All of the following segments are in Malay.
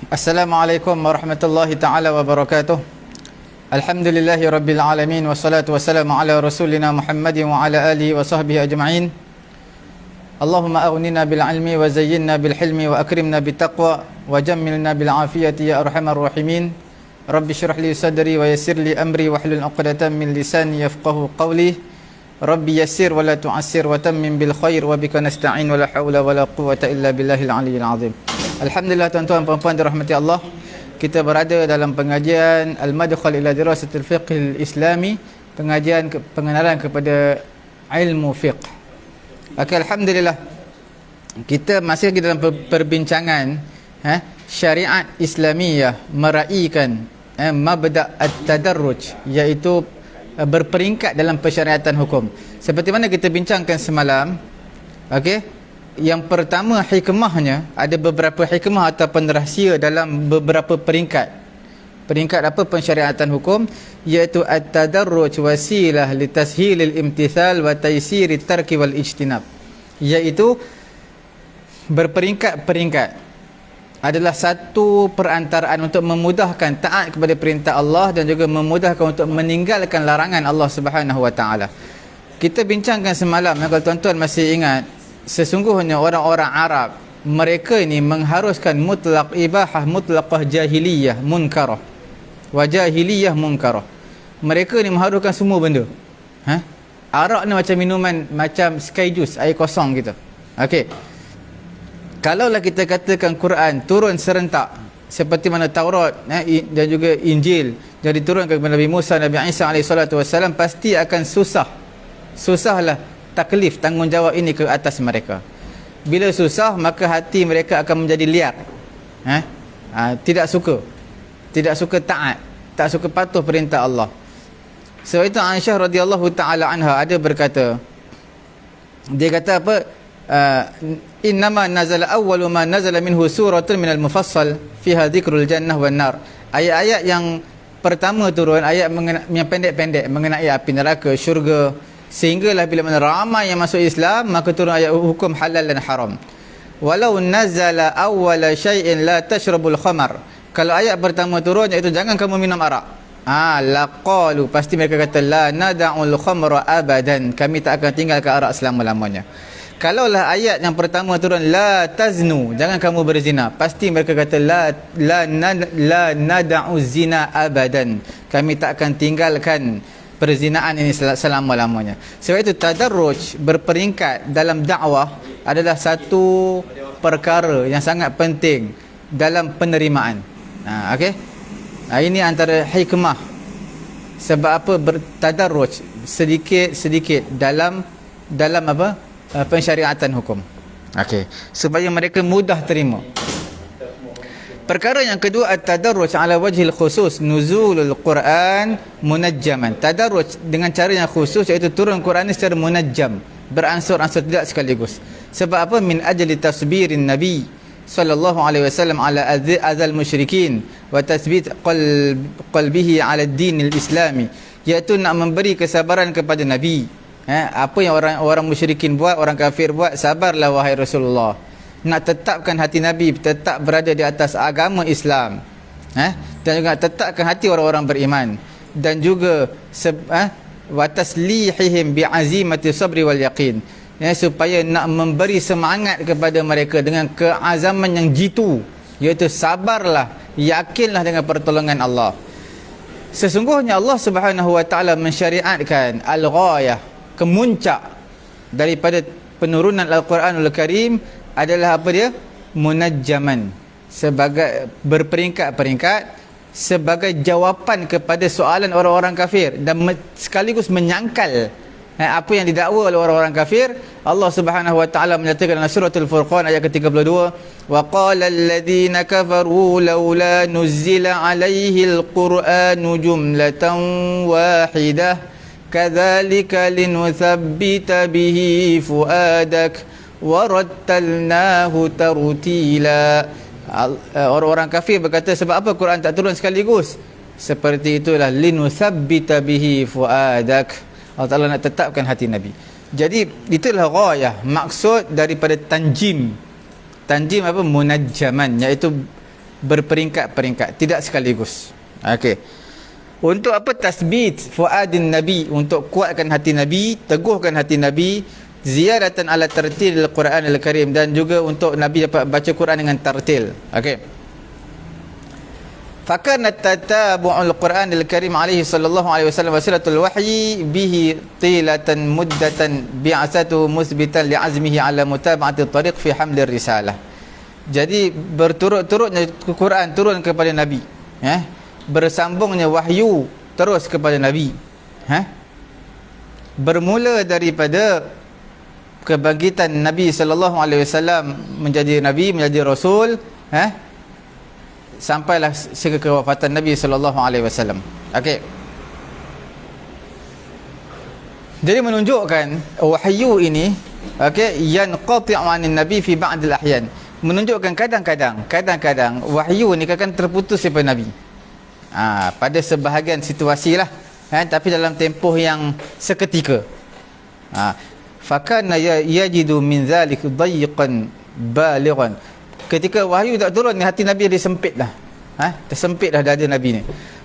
Assalamualaikum warahmatullahi ta'ala wabarakatuh. Alhamdulillahi rabbil alamin. Wassalatu wassalamu ala rasulina Muhammadin wa ala alihi wa sahbihi ajma'in. Allahumma aghnina bil ilmi wa zayyinna bil hilmi wa akrimna bit taqwa wa jammilna bil afiyati ya arhamar rahimin. Rabbi shrah li sadri wa yassir li amri wahlul 'uqdatam min lisani yafqahu qawli. Rabbi yassir wa la tu'assir wa tammim bil khair wa bika nasta'in wa la hawla wa la quwwata illa billahil aliyyil azim. Alhamdulillah tuan-tuan puan-puan dirahmati Allah. Kita berada dalam pengajian Al-Madkhal ila Dirasatil Fiqh Islami, pengajian pengenalan kepada ilmu fiqh. Okey, alhamdulillah. Kita masih lagi dalam perbincangan syariat Islamiyah meraihkan mabda' at-tadarruj, iaitu berperingkat dalam persyariatan hukum. Seperti mana kita bincangkan semalam, okey, yang pertama hikmahnya, ada beberapa hikmah ataupun rahsia dalam beberapa peringkat. Peringkat apa pensyariatan hukum, iaitu at-tadarruj wasilah li tashilil imtithal wa taysiri tarki wal ijtinab, iaitu berperingkat-peringkat adalah satu perantaraan untuk memudahkan taat kepada perintah Allah dan juga memudahkan untuk meninggalkan larangan Allah Subhanahu wa taala. Kita bincangkan semalam, kalau tuan-tuan masih ingat, sesungguhnya orang-orang Arab, mereka ini mengharuskan mutlaq ibahah, mutlaqah jahiliyah munkarah wa jahiliyah munkarah. Mereka ni mengharuskan semua benda. Arak ni macam minuman, macam sky juice, air kosong gitu. Okey, kalaulah kita katakan Quran turun serentak seperti mana Taurat dan juga Injil jadi turun kepada Nabi Musa, Nabi Isa alaihi salatu wasallam, pasti akan susahlah taklif, tanggungjawab ini ke atas mereka. Bila susah, maka hati mereka akan menjadi liar, tidak suka taat, tak suka patuh perintah Allah. Sebab itu Aisyah radhiyallahu taala anha ada berkata, dia kata apa, innama nazala awwalu ma nazala minhu suratun minal mufassal fiha dzikrul jannah wan nar. Ayat-ayat yang pertama turun, ayat yang pendek-pendek mengenai api neraka, syurga, sehinggalah bila mana ramai yang masuk Islam, maka turun ayat hukum halal dan haram. Walau nazala awwala syai'in la tashrabul khamar. Kalau ayat pertama turun iaitu jangan kamu minum arak, laqalu, pasti mereka kata la nada'ul khamra abadan, kami tak akan tinggalkan arak selama-lamanya. Kalaulah ayat yang pertama turun la taznu, jangan kamu berzina, pasti mereka kata la nada'u zina abadan, kami tak akan tinggalkan perzinaan ini selama-lamanya. Sebab itu tadarruj, berperingkat dalam dakwah adalah satu perkara yang sangat penting dalam penerimaan. Okey, ini antara hikmah sebab apa bertadarruj sedikit-sedikit dalam apa, pensyariatan hukum. Okey, supaya mereka mudah terima. Perkara yang kedua, at-tadarruj ala wajhil khusus, nuzulul Quran munajjaman. Tadarruj dengan cara yang khusus, iaitu turun Quran secara munajjam, beransur-ansur, tidak sekaligus. Sebab apa? Min ajli tasbirin Nabi sallallahu alaihi wasallam ala adzal musyrikin wa tathbit qalbihi ala ad-din al-islami, iaitu nak memberi kesabaran kepada Nabi. Apa yang orang musyrikin buat, orang kafir buat, sabarlah wahai Rasulullah. Nak tetapkan hati Nabi tetap berada di atas agama Islam, dan juga tetapkan hati orang-orang beriman, dan juga wa taslihihim bi azimati sabri wal yaqin, supaya nak memberi semangat kepada mereka dengan keazaman yang jitu, iaitu sabarlah, yakinlah dengan pertolongan Allah. Sesungguhnya Allah Subhanahu wa taala mensyariatkan al-ghayah, kemuncak daripada penurunan Al-Quranul Karim adalah apa dia? Munajjaman, sebagai berperingkat-peringkat, sebagai jawapan kepada soalan orang-orang kafir, dan sekaligus menyangkal apa yang didakwa oleh orang-orang kafir. Allah Subhanahu wa taala menyatakan dalam suratul Furqan ayat ke-32, wa qala alladhina kafaru laula nuzila alaihi alquranu jumlatan wahidah kadzalika linuthabbita bihi fuadak warattalnahu tartila. Orang-orang kafir berkata, sebab apa Quran tak turun sekaligus? Seperti itulah, linuthabbita bihi fuadak, Allah Ta'ala nak tetapkan hati Nabi. Jadi itulah ghayah, maksud daripada tanjim. Tanjim apa? Munajjaman, iaitu berperingkat-peringkat, tidak sekaligus. Okey. Untuk apa? Tasbit fuadin Nabi, untuk kuatkan hati Nabi, teguhkan hati Nabi, ziyadatan ala tartil al-Quran al-Karim, dan juga untuk Nabi dapat baca Quran dengan tartil. Okey. Fakana tatabu'ul Quran al-Karim alaihi sallallahu alaihi wasallam wasilatul wahyi bihi tilatan muddatan bi'asatu musbitan li'azmihi ala mutaba'ati tariq fi hamlir risalah. Jadi berturut-turutnya Quran turun kepada Nabi, bersambungnya wahyu terus kepada Nabi, bermula daripada kebangkitan Nabi sallallahu alaihi wasallam menjadi nabi, menjadi rasul, sampailah sehingga kewafatan Nabi sallallahu alaihi wasallam. Okey. Jadi menunjukkan wahyu ini, okey, yanqati'u 'anin nabi fi ba'd al-ahyan, menunjukkan kadang-kadang wahyu ni akan terputus daripada Nabi. Pada sebahagian situasi lah, tapi dalam tempoh yang seketika. Fakana yajidu min zalik dayiqan balighan. Ketika wahyu tak turun, hati Nabi dia sempit dah, tersempit dah dada Nabi ni.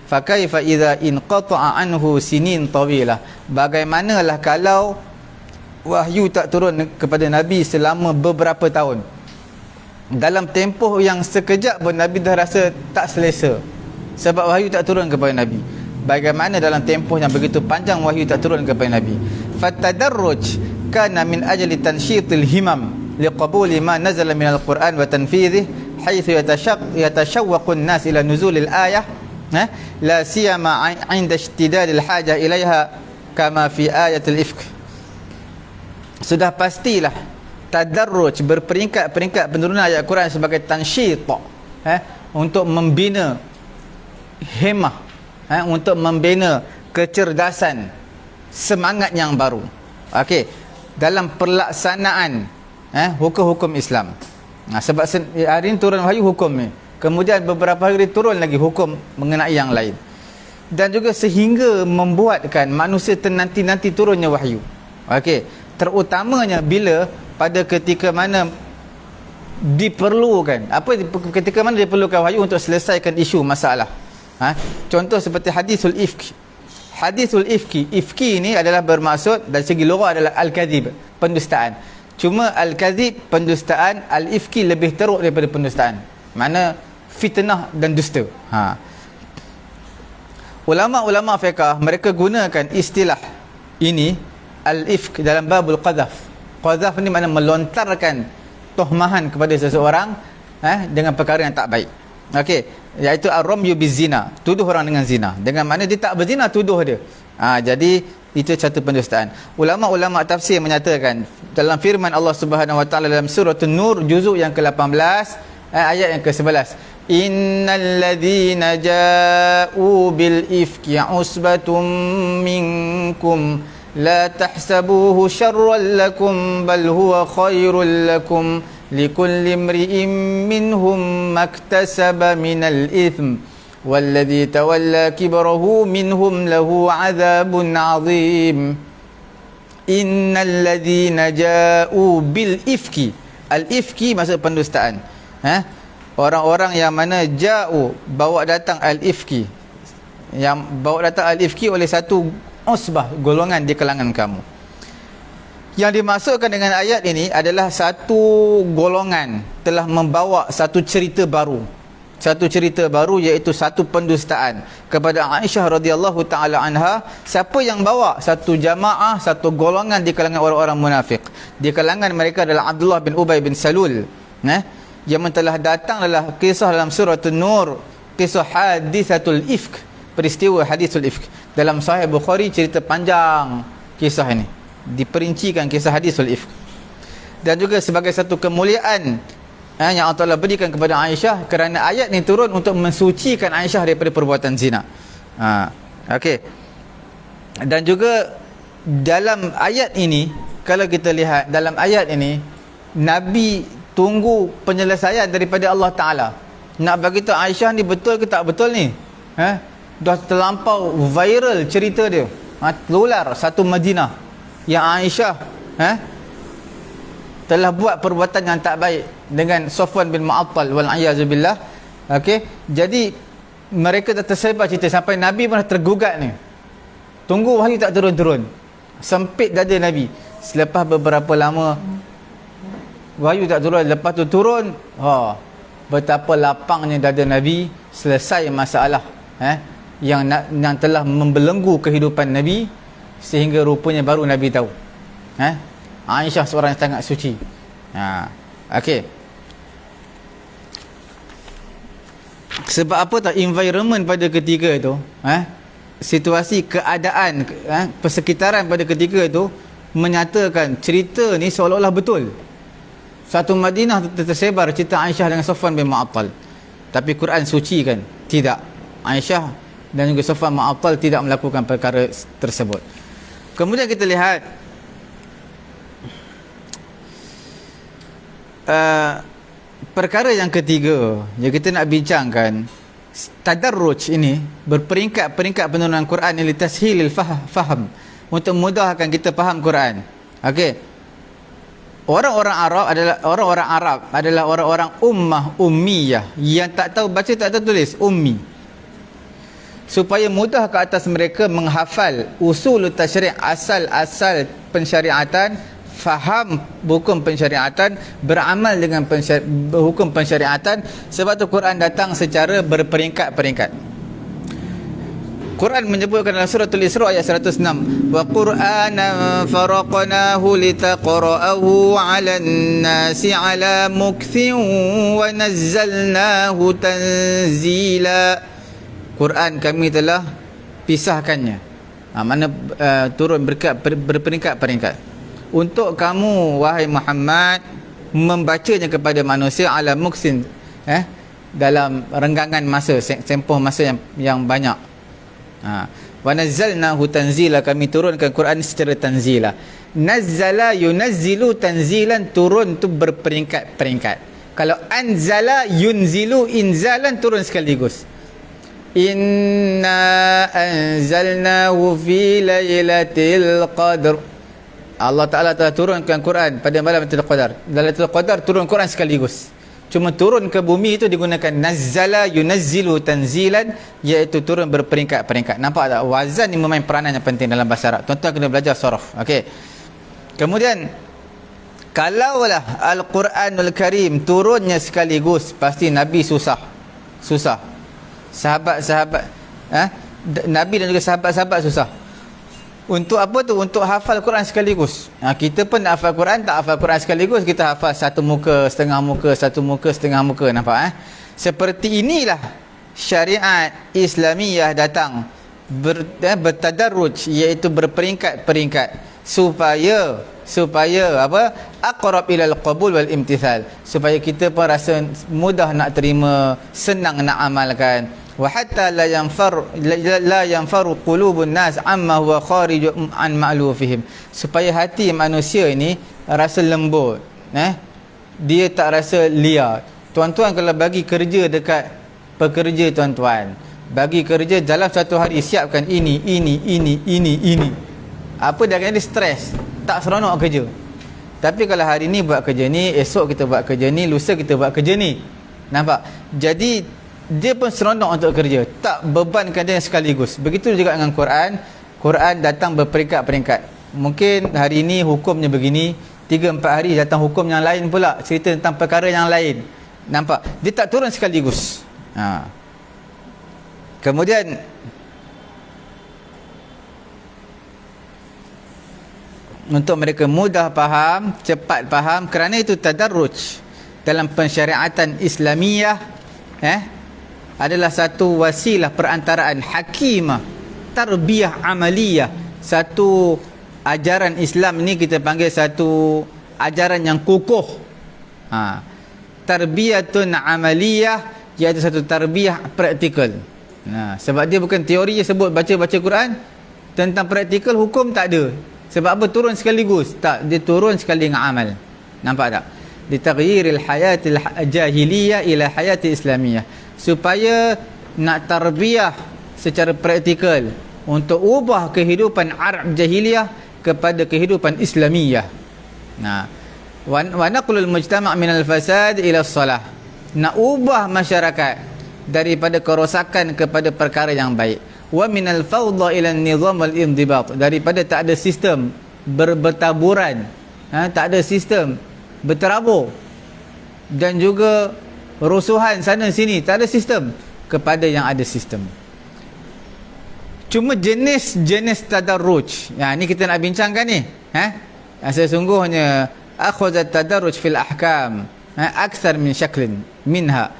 Fakaifa idza inqata'a anhu sinin tawilah, bagaimanalah kalau wahyu tak turun kepada Nabi selama beberapa tahun, dalam tempoh yang sekejap pun Nabi dah rasa tak selesa sebab wahyu tak turun kepada Nabi. Bagaimana dalam tempoh yang begitu panjang wahyu tak turun kepada Nabi? Fatadarruj kana min ajli tansyitil himam liqabuli ma nazala minal Quran wa tanfidhihi haitsu yatashawwaqu an-nas ila nuzulil ayah, la siyama 'inda ishtidadil hajah ilaiha kama fi ayatil ifk. Sudah pastilah tadarruj, berperingkat-peringkat penurunan ayat Quran sebagai tansyit, untuk membina hemah, untuk membina kecerdasan, semangat yang baru, okey, dalam pelaksanaan hukum-hukum Islam. Sebab hari ini turun wahyu hukum ni, kemudian beberapa hari turun lagi hukum mengenai yang lain, dan juga sehingga membuatkan manusia ternanti-nanti turunnya wahyu. Okey, terutamanya bila pada ketika mana diperlukan, ketika mana diperlukan wahyu untuk selesaikan isu masalah. Contoh seperti hadisul ifki. Hadisul ifki ni adalah bermaksud dari segi lugah adalah al-kadhib, pendustaan. Cuma al-kadhib pendustaan, al-ifki lebih teruk daripada pendustaan, mana fitnah dan dusta. Ulama-ulama fiqh mereka gunakan istilah ini, al-ifk, dalam babul qadhaf. Qadhaf ni makna melontarkan tuhmahan kepada seseorang dengan perkara yang tak baik. Okey, iaitu ar-ramyu bizina, tuduh orang dengan zina, dengan makna dia tak berzina, tuduh dia. Jadi itu satu pendustaan. Ulama-ulama tafsir menyatakan dalam firman Allah Subhanahu wa taala dalam surah An-Nur juzuk yang ke-18 ayat yang ke-11, innal ladzina ja'u bil ifki usbatum minkum la tahsabuhu syarran lakum bal huwa khairul lakum likulli imri'in minhum maktasaba minal ithm walladzi tawalla kibrahu minhum lahu 'adzabun 'adzim. Innal ladzina ja'u bil ifki, al ifki maksud pendustaan, orang-orang yang mana ja'u, bawa datang al ifki, yang bawa datang al ifki oleh satu usbah, golongan di kalangan kamu. Yang dimaksudkan dengan ayat ini adalah satu golongan telah membawa satu cerita baru, iaitu satu pendustaan kepada Aisyah radhiyallahu taala anha. Siapa yang bawa? Satu jamaah, satu golongan di kalangan orang-orang munafik. Di kalangan mereka adalah Abdullah bin Ubay bin Salul, yang telah datang adalah kisah dalam surah An-Nur, kisah hadithatul ifk, peristiwa hadisul ifk. Dalam Sahih Bukhari cerita panjang kisah ini, diperincikan kisah hadisul ifk. Dan juga sebagai satu kemuliaan yang Allah Ta'ala berikan kepada Aisyah, kerana ayat ni turun untuk mensucikan Aisyah daripada perbuatan zina. Okey. Dan juga dalam ayat ini, kalau kita lihat dalam ayat ini, Nabi tunggu penyelesaian daripada Allah Ta'ala. Nak bagi tahu Aisyah ni betul ke tak betul ni, dah terlampau viral cerita dia, telular satu Madinah yang Aisyah telah buat perbuatan yang tak baik dengan Safwan bin Mu'attal wal a'yazu billah. Okey, jadi mereka dah tersebar cerita sampai Nabi pun dah tergugat ni. Tunggu wahyu tak turun-turun. Sempit dada Nabi. Selepas beberapa lama wahyu tak turun, lepas tu turun, betapa lapangnya dada Nabi, selesai masalah yang telah membelenggu kehidupan Nabi, sehingga rupanya baru Nabi tahu. Aisyah seorang yang sangat suci. Okey. Sebab apa tak environment pada ketika tu, situasi keadaan persekitaran pada ketika itu menyatakan cerita ni seolah-olah betul. Satu Madinah tersebar cerita Aisyah dengan Safwan bin Mu'attal, tapi Quran suci kan? Tidak. Aisyah dan juga Safwan bin Mu'attal tidak melakukan perkara tersebut. Kemudian kita lihat perkara yang ketiga yang kita nak bincangkan, tadarruj ini, berperingkat-peringkat penurunan Quran ini, litashilil faham, untuk memudahkan kita faham Quran. Okey. Orang-orang Arab adalah orang-orang ummah ummiyah, yang tak tahu baca, tak tahu tulis, ummi. Supaya mudah ke atas mereka menghafal usul tasyri', asal-asal pensyariatan, faham hukum pensyariatan, beramal dengan hukum pensyariatan. Sebab tu Quran datang secara berperingkat-peringkat. Quran menyebutkan dalam surah Al-Isra ayat 106, wa qur'anan faraqnahu litaqra'ahu 'alan nasi 'ala mukthin wa nazzalnahu tanzila. Quran kami telah pisahkannya, mana turun berperingkat-peringkat, untuk kamu wahai Muhammad membacanya kepada manusia ala muksin, dalam renggangan masa, tempoh masa yang banyak. Wa nazzalnahu tanzila, kami turunkan Quran secara tanzila. Nazzala yunazzilu tanzilan, turun tu berperingkat-peringkat. Kalau anzala yunzilu inzalan, turun sekaligus. Inna anzalnahu fi lailatul qadr, Allah Ta'ala telah turunkan Quran pada malam Lailatul Qadar. Lailatul Qadar turun Quran sekaligus. Cuma turun ke bumi itu digunakan nazzala yunazzilu tanzilan, iaitu turun berperingkat-peringkat. Nampak tak? Wazan ni memain peranan yang penting dalam bahasa Arab. Tuan-tuan kena belajar saraf. Okey. Kemudian, kalaulah Al-Quranul Karim turunnya sekaligus, pasti Nabi susah. Sahabat-sahabat, Nabi dan juga sahabat-sahabat susah. Untuk apa tu? Untuk hafal Quran sekaligus. Kita pun nak hafal Quran, tak hafal Quran sekaligus, kita hafal satu muka, setengah muka, satu muka, setengah muka. Nampak Seperti inilah syariat Islamiyah datang, bertadarruj, iaitu berperingkat-peringkat, supaya apa? Aqrab ilal qabul wal imtithal, supaya kita pun rasa mudah nak terima, senang nak amalkan. Wa hatta la yanfaru qulubun nas amma huwa kharij an ma'lufihim, supaya hati manusia ini rasa lembut, dia tak rasa liar. Tuan-tuan kalau bagi kerja dekat pekerja, tuan-tuan bagi kerja dalam satu hari, siapkan ini, apa dia akan jadi stres, tak seronok kerja. Tapi kalau hari ni buat kerja ni, esok kita buat kerja ni, lusa kita buat kerja ni. Nampak? Jadi dia pun seronok untuk kerja, tak bebankan dia sekaligus. Begitu juga dengan Quran. Quran datang berperingkat-peringkat. Mungkin hari ini hukumnya begini, 3-4 hari datang hukum yang lain pula, cerita tentang perkara yang lain. Nampak? Dia tak turun sekaligus. Kemudian untuk mereka mudah faham, cepat faham, kerana itu tadarruj dalam pensyariatan Islamiyah adalah satu wasilah perantaraan hakimah, tarbiyah amaliyah. Satu ajaran Islam ni kita panggil satu ajaran yang kukuh, tarbiyatun amaliyah, iaitu satu tarbiyah praktikal. Sebab dia bukan teori je sebut baca-baca Quran, tentang praktikal hukum tak ada. Sebab apa? Turun sekaligus? Tak, dia turun sekali dengan amal. Nampak tak? Ditaghyiril hayatil jahiliyah ila hayati islamiyah, supaya nak tarbiyah secara praktikal untuk ubah kehidupan Arab jahiliyah kepada kehidupan Islamiyah. Wa naqlul mujtama' minal fasad ila salah, nak ubah masyarakat daripada kerosakan kepada perkara yang baik. Wa minal fawda ila an-nizam wal indibat, daripada tak ada sistem bertaburan, tak ada sistem berterabur, dan juga rusuhan sana sini, tak ada sistem, kepada yang ada sistem. Cuma jenis-jenis tadarruj, ni kita nak bincangkan ni, sesungguhnya akhadha tadarruj fil ahkam akthar min syaklin minha.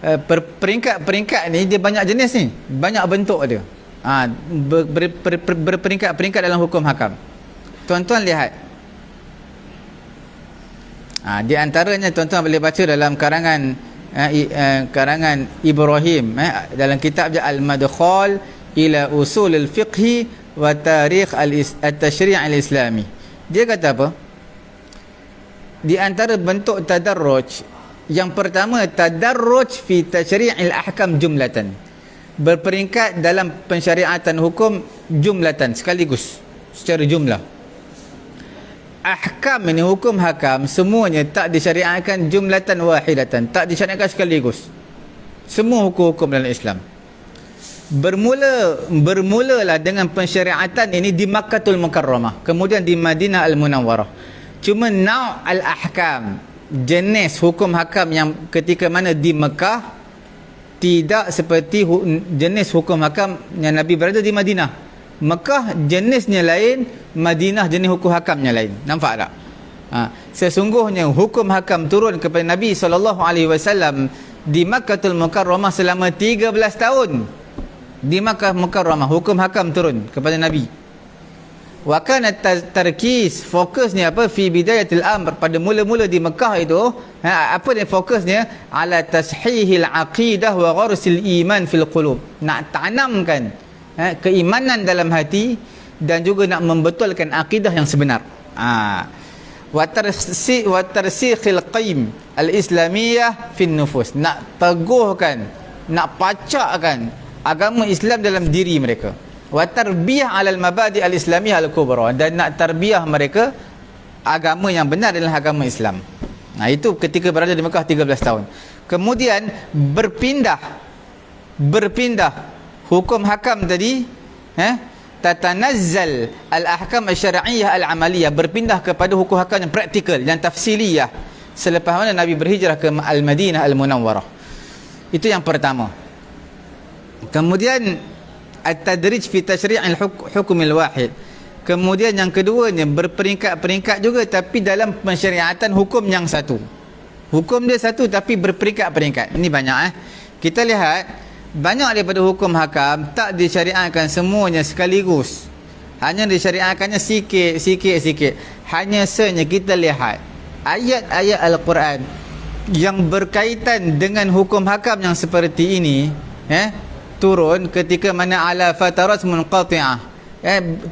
Peringkat-peringkat ni dia banyak jenis ni, banyak bentuk dia. Berperingkat-peringkat dalam hukum hakam. Tuan-tuan lihat, di antaranya tuan-tuan boleh baca dalam karangan Ibrahim, dalam kitab Al-Madkhal ila usul al-fiqh wa tarikh al-tashri' al-islami. Dia kata apa? Di antara bentuk tadarruj, yang pertama, tadarruj fi tashri' al-ahkam jumlatan, berperingkat dalam pensyariatan hukum jumlatan, sekaligus, secara jumlah. Ahkam ini, hukum hakam, semuanya tak disyariatkan jumlatan wahidatan, tak disyariatkan sekaligus. Semua hukum-hukum dalam Islam bermulalah dengan pensyariatan ini di Makkahul Mukarramah, kemudian di Madinah Al-Munawwarah. Cuma nau' al-ahkam, jenis hukum hakam yang ketika mana di Mekah tidak seperti jenis hukum hakam yang Nabi berada di Madinah. Mekah jenisnya lain, Madinah jenis hukum hakamnya lain. Nampak tak? Sesungguhnya hukum hakam turun kepada Nabi SAW di Makkahul Mukarramah selama 13 tahun. Di Makkah Mukarramah hukum hakam turun kepada Nabi. Wa kana tarkis, fokusnya apa? Fi bidayatil amr, pada mula-mula di Mekah itu, apa dia fokusnya? Ala tashihil aqidah wa gharsil iman fil qulub, nak tanamkan keimanan dalam hati dan juga nak membetulkan akidah yang sebenar. Wa tarsikhil qaim al-islamiyah fin nufus, nak teguhkan, nak pacakkan agama Islam dalam diri mereka. Wa tarbiyah alal mabadi al-islamiyah al-kubra, dan nak tarbiyah mereka agama yang benar dalam agama Islam. Itu ketika berada di Mekah 13 tahun. Kemudian berpindah hukum hakam tadi, tatanazzal al-ahkam al-syar'iyyah al-amaliyah, berpindah kepada hukum hakam yang praktikal, yang tafsiliyah, selepas mana Nabi berhijrah ke Al-Madinah Al-Munawwarah. Itu yang pertama. Kemudian at-tadrij fi tashri' al-hukm al-wahid. Kemudian yang keduanya, berperingkat-peringkat juga, tapi dalam pensyariatan hukum yang satu. Hukum dia satu tapi berperingkat-peringkat. Ini banyak. Kita lihat, banyak daripada hukum hakam tak disyariatkan semuanya sekaligus, hanya disyariatkannya sikit. Hanya saja kita lihat ayat-ayat Al-Quran yang berkaitan dengan hukum hakam yang seperti ini, turun ketika mana ala fatarat munqati'ah,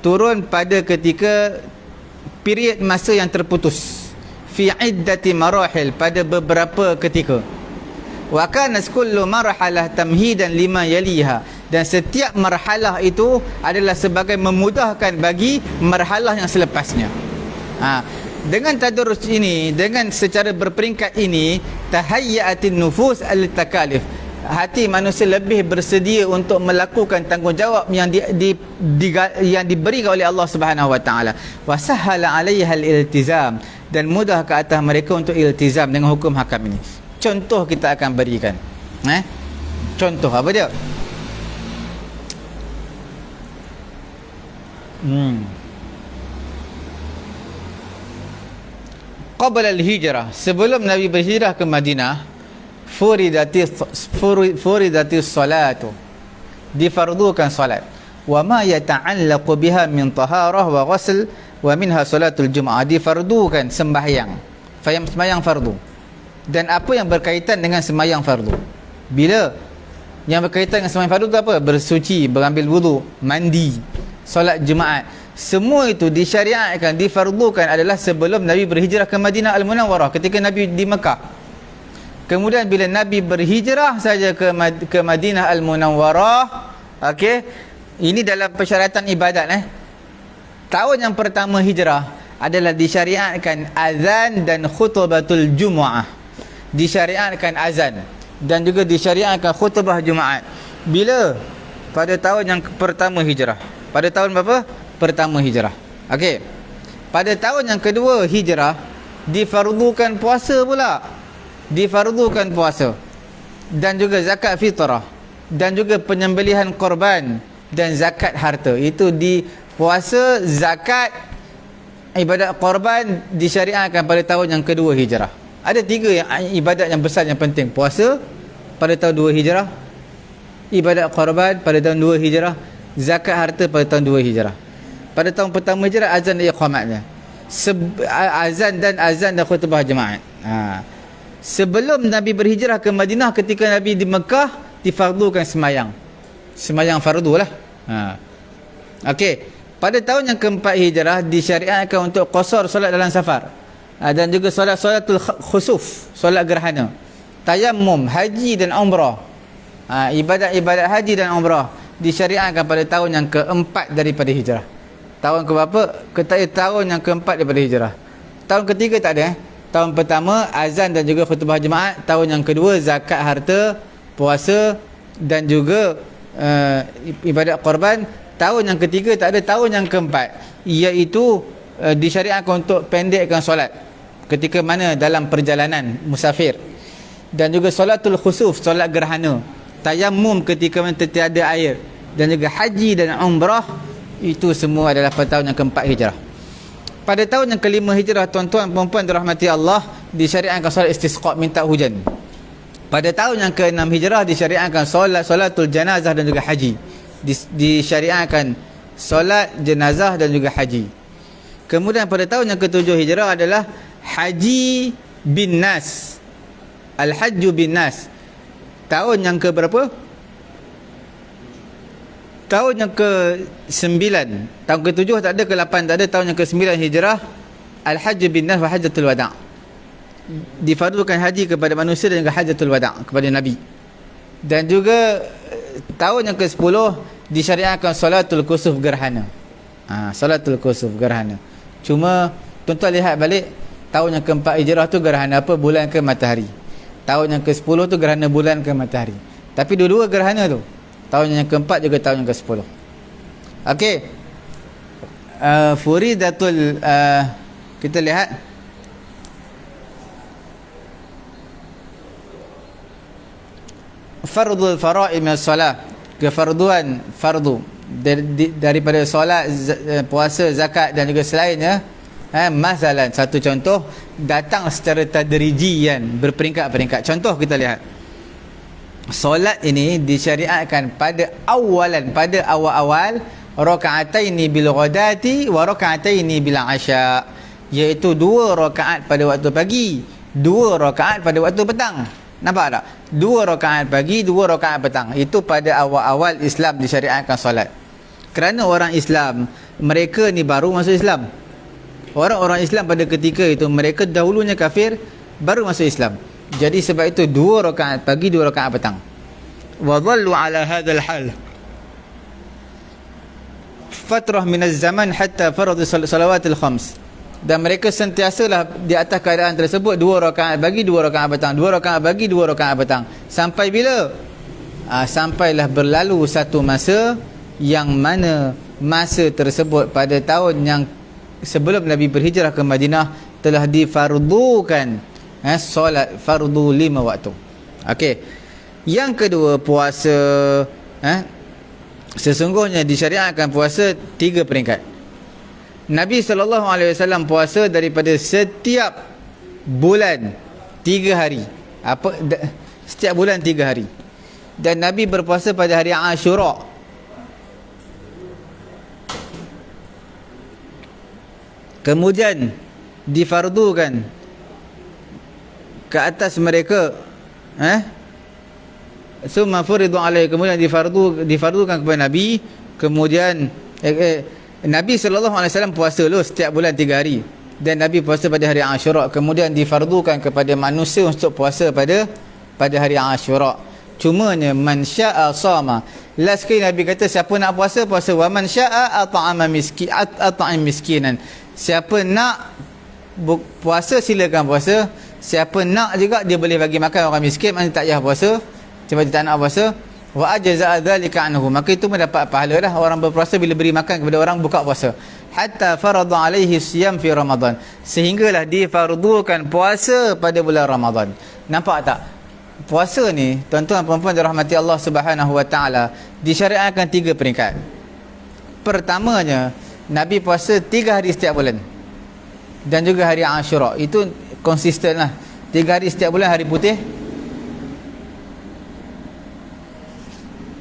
turun pada ketika period masa yang terputus, fi iddati marahil, pada beberapa ketika. Wa kana kullu marhalah tamhidan lima yaliha, dan setiap marhalah itu adalah sebagai memudahkan bagi marhalah yang selepasnya. Dengan tadarruj ini, dengan secara berperingkat ini, tahayyatin nufus al-takalif, hati manusia lebih bersedia untuk melakukan tanggungjawab yang yang diberikan oleh Allah Subhanahu wa taala. Wa sahhala 'alaiha al-iltizam, dan mudah ke atas mereka untuk iltizam dengan hukum hakam ini. Contoh kita akan berikan. Contoh apa dia? Qabla al-hijrah, sebelum Nabi berhijrah ke Madinah, furidatis salatu, difardukan salat, wa ma yata'allaqu biha min taharah wa ghusl, wa minha salatul jum'ah, difardukan sembahyang fardu, dan apa yang berkaitan dengan sembahyang fardu. Bila yang berkaitan dengan sembahyang fardu tu apa? Bersuci, berambil wudu, mandi, solat Jumaat, semua itu disyariatkan, difardukan adalah sebelum Nabi berhijrah ke Madinah Al-Munawwarah, ketika Nabi di Mekah. Kemudian bila Nabi berhijrah saja ke Madinah Al-Munawwarah, ini dalam persyaratan ibadat. Tahun yang pertama hijrah adalah disyariatkan azan dan khutbatul Jumu'ah. Disyariatkan azan. dan juga disyariatkan khutbah Jumaat. Bila? Pada tahun yang pertama hijrah. Pada tahun berapa? Pertama hijrah. Okey. Pada tahun yang kedua hijrah difardukan puasa pula. Difardukan puasa. Dan juga zakat fitrah, dan juga penyembelihan korban dan zakat harta. Itu di puasa, zakat, ibadat korban disyariatkan pada tahun yang kedua hijrah. Ada 3 yang ibadat yang besar yang penting. Puasa pada tahun 2 hijrah, ibadat korban pada tahun 2 hijrah, zakat harta pada tahun 2 hijrah. Pada tahun pertama hijrah azan dan iqamatnya. Azan dan khutbah jemaat. Sebelum Nabi berhijrah ke Madinah, ketika Nabi di Mekah, difardukan semayang fardu lah. Okey. Pada tahun yang keempat hijrah disyariatkan untuk qasar solat dalam safar, dan juga solatul khusuf, solat gerhana, tayammum, haji dan umrah. Ibadat haji dan umrah disyariatkan pada tahun yang keempat daripada hijrah. Tahun ke berapa? Tahun yang keempat daripada hijrah. Tahun ketiga tak ada. Tahun pertama azan dan juga khutbah jemaat. Tahun yang kedua zakat harta, puasa dan juga ibadat korban. Tahun yang ketiga tak ada. Tahun yang keempat iaitu disyariatkan untuk pendekkan solat ketika mana dalam perjalanan musafir, dan juga solatul khusuf, solat gerhana, tayammum ketika mana tiada air, dan juga haji dan umrah. Itu semua adalah pada tahun yang keempat hijrah. Pada tahun yang kelima hijrah, tuan-tuan perempuan dirahmati Allah, disyariatkan solat istisqa, minta hujan. Pada tahun yang keenam hijrah disyariatkan solatul janazah dan juga haji. Disyariatkan solat jenazah dan juga haji. Kemudian pada tahun yang ketujuh hijrah adalah haji bin nas. Al-hajju bin nas. Tahun yang ke berapa? Tahun yang ke-9. Tahun ke-7 tak ada, ke-8 tak ada. Tahun yang ke-9 hijrah, Al-Hajj bin Nas wa Hajjatul Wada'. Difardukan haji kepada manusia dan juga Hajjatul Wada' kepada Nabi. Dan juga tahun yang ke-10 disyariatkan Salatul Kusuf gerhana. Salatul Kusuf gerhana. Cuma tuan-tuan lihat balik, tahun yang ke-4 hijrah tu gerhana apa? Bulan ke matahari. Tahun yang ke-10 tu gerhana bulan ke matahari. Tapi dua-dua gerhana tu. Tahun yang keempat juga tahun yang ke-10. Okey. Furidatul kita lihat fardul fara'id min as-salah, kefarduan fardu daripada solat, puasa, zakat dan juga selainnya. Masalan, satu contoh datang secara tadrijian, berperingkat-peringkat. Contoh kita lihat. Solat ini disyariatkan pada awal-awal raka'ataini bil ghadati wa raka'ataini bil asya, iaitu 2 rakaat pada waktu pagi, 2 rakaat pada waktu petang. Nampak tak? 2 rakaat pagi, 2 rakaat petang. Itu pada awal-awal Islam disyariatkan solat. Kerana orang Islam, mereka ni baru masuk Islam. Orang-orang Islam pada ketika itu, mereka dahulunya kafir, baru masuk Islam. Jadi sebab itu 2 rakaat pagi, 2 rakaat petang. Wa dhallu ala hadzal hal fatrah min az-zaman hatta faradu salawatil khams. Dan mereka sentiasalah di atas keadaan tersebut, 2 rakaat pagi, 2 rakaat petang, 2 rakaat pagi, 2 rakaat petang. Sampai bila? Sampailah berlalu satu masa, yang mana masa tersebut pada tahun yang sebelum Nabi berhijrah ke Madinah telah difardukan solat fardu 5 waktu. Okey. Yang kedua, puasa. Sesungguhnya disyariatkan puasa 3 peringkat. Nabi SAW puasa daripada setiap bulan 3 hari. Setiap bulan 3 hari. Dan Nabi berpuasa pada hari Ashura. Kemudian difardukan ke atas mereka, summa furidu alaihi, kemudian difardukan kepada Nabi. Kemudian Nabi SAW puasa dulu setiap bulan 3 hari, dan Nabi puasa pada hari Ashura. Kemudian difardukan kepada manusia untuk puasa pada hari Ashura. Cumanya man syaa sama. Last kali Nabi kata, siapa nak puasa, puasa. Wa man syaa at'ama miskinan. Siapa nak puasa, silakan puasa. siapa nak juga dia boleh bagi makan orang miskin, mana tak payah puasa, cuma dia tak nak puasa. Wa ajza dzalika anhu, maka itu mendapat pahala dah orang berpuasa bila beri makan kepada orang buka puasa. Hatta farada alaihi siyam fi Ramadan, sehinggalah difardukan puasa pada bulan Ramadan. Nampak tak? Puasa ni tuan-tuan puan-puan dirahmati Allah Subhanahu wa taala disyariatkan 3 peringkat. Pertamanya, Nabi puasa 3 hari setiap bulan. Dan juga hari Ashura. Itu konsisten lah. 3 hari setiap bulan, hari putih.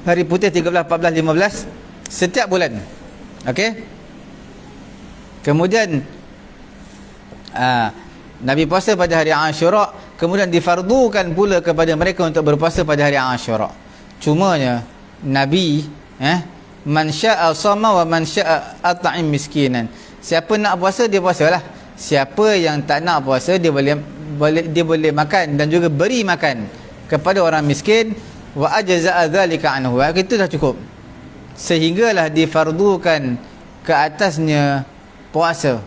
Hari putih 13, 14, 15 setiap bulan. Okey. Kemudian Nabi puasa pada hari Ashura, kemudian difardukan pula kepada mereka untuk berpuasa pada hari Ashura. Cumanya Nabi man syaa sama wa man syaa at'im miskinan. Siapa nak puasa dia puasalah. Siapa yang tak nak puasa dia boleh makan dan juga beri makan kepada orang miskin. Wa ajza'a dzalika anhu, itu dah cukup, sehinggalah difardukan ke atasnya puasa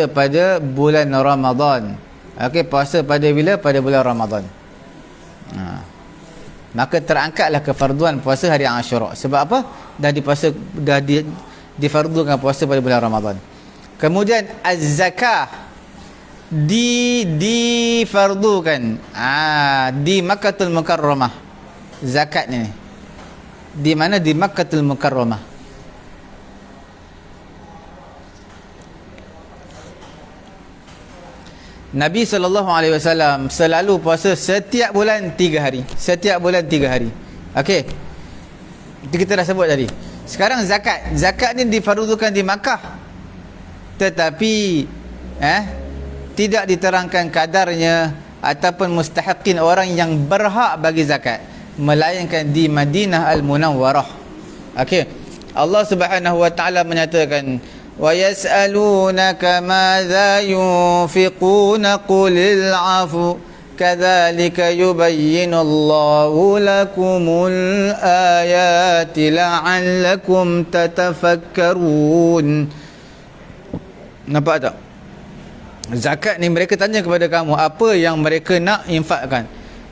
pada bulan Ramadan. Okey, puasa pada bila? Pada bulan Ramadan. Maka terangkatlah kefarduan puasa hari Ashura. Sebab apa? Difardukan puasa pada bulan Ramadan. Kemudian az-zakah difardukan di Makkahul Mukarramah. Zakat ni di mana? Di Makkahul Mukarramah. Nabi SAW selalu puasa setiap bulan 3 hari. Setiap bulan 3 hari. Okey, itu kita dah sebut tadi. Sekarang zakat ni difardukan di Makkah, tetapi tidak diterangkan kadarnya ataupun mustahaqin orang yang berhak bagi zakat, melainkan di Madinah Al-Munawwarah. Okey, Allah Subhanahu wa taala menyatakan, wa yas'alunaka madza yunfiquna qulil 'afu kadzalika yubayyinu Allahu lakumul ayati la'allakum tatafakkarun. Nampak tak? Zakat ni mereka tanya kepada kamu apa yang mereka nak infakkan.